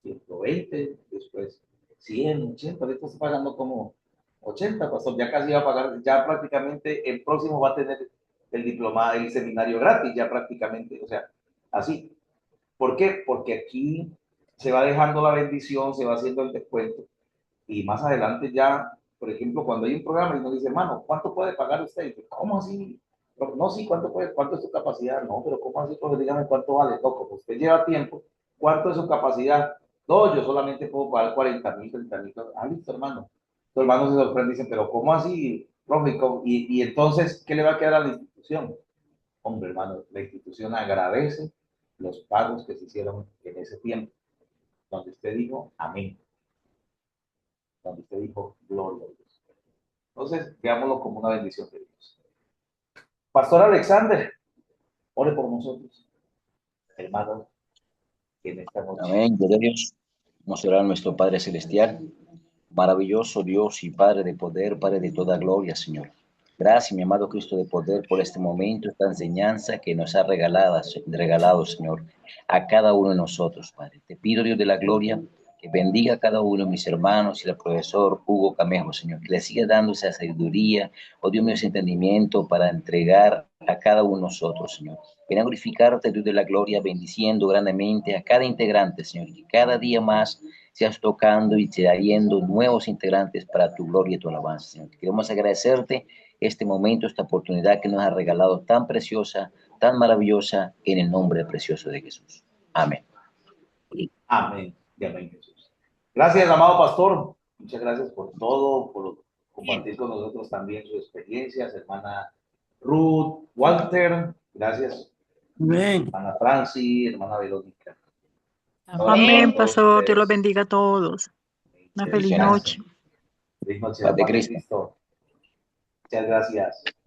120, después 100, 80, ahorita está pagando como 80, pastor, ya casi va a pagar, ya prácticamente el próximo va a tener el diploma, el seminario gratis, ya prácticamente, o sea, así. ¿Por qué? Porque aquí se va dejando la bendición, se va haciendo el descuento, y más adelante ya, por ejemplo, cuando hay un programa y nos dice, hermano, ¿cuánto puede pagar usted? Y dice, ¿cómo así? No, sí, ¿cuánto es su capacidad? No, pero ¿cómo así? Pues dígame cuánto vale. No, como usted lleva tiempo, ¿cuánto es su capacidad? No, yo solamente puedo pagar 40,000, 30,000. Ah, listo, hermano. Los hermanos se sorprenden y dicen, pero ¿cómo así, profe? Y entonces, ¿qué le va a quedar a la institución? Hombre, hermano, la institución agradece los pagos que se hicieron en ese tiempo, donde usted dijo, amén, donde usted dijo, gloria a Dios. Entonces, veámoslo como una bendición de Dios. Pastor Alexander, ore por nosotros, hermano, que en esta noche. Amén, gloria a Dios. Vamos a orar a nuestro Padre Celestial, maravilloso Dios y Padre de poder, Padre de toda gloria, Señor. Gracias, mi amado Cristo, de poder por este momento, esta enseñanza que nos ha regalado, Señor, a cada uno de nosotros, Padre. Te pido, Dios de la gloria, que bendiga a cada uno de mis hermanos y al profesor Hugo Camejo, Señor, que le siga dando esa sabiduría, oh Dios mío, ese entendimiento para entregar a cada uno de nosotros, Señor. Ven a glorificarte, Dios de la gloria, bendiciendo grandemente a cada integrante, Señor, y que cada día más seas tocando y trayendo nuevos integrantes para tu gloria y tu alabanza, Señor. Queremos agradecerte este momento, esta oportunidad que nos ha regalado tan preciosa, tan maravillosa, en el nombre precioso de Jesús. Amén. Amén y amén, Jesús. Gracias, amado pastor. Muchas gracias por todo, por compartir con nosotros también sus experiencias, hermana Ruth, Walter. Gracias, Amén. hermana Franci, hermana Verónica. Amén, pastor. Dios los bendiga a todos. Una feliz noche. Feliz noche, Paz de paz de Cristo. Cristo. Muchas gracias.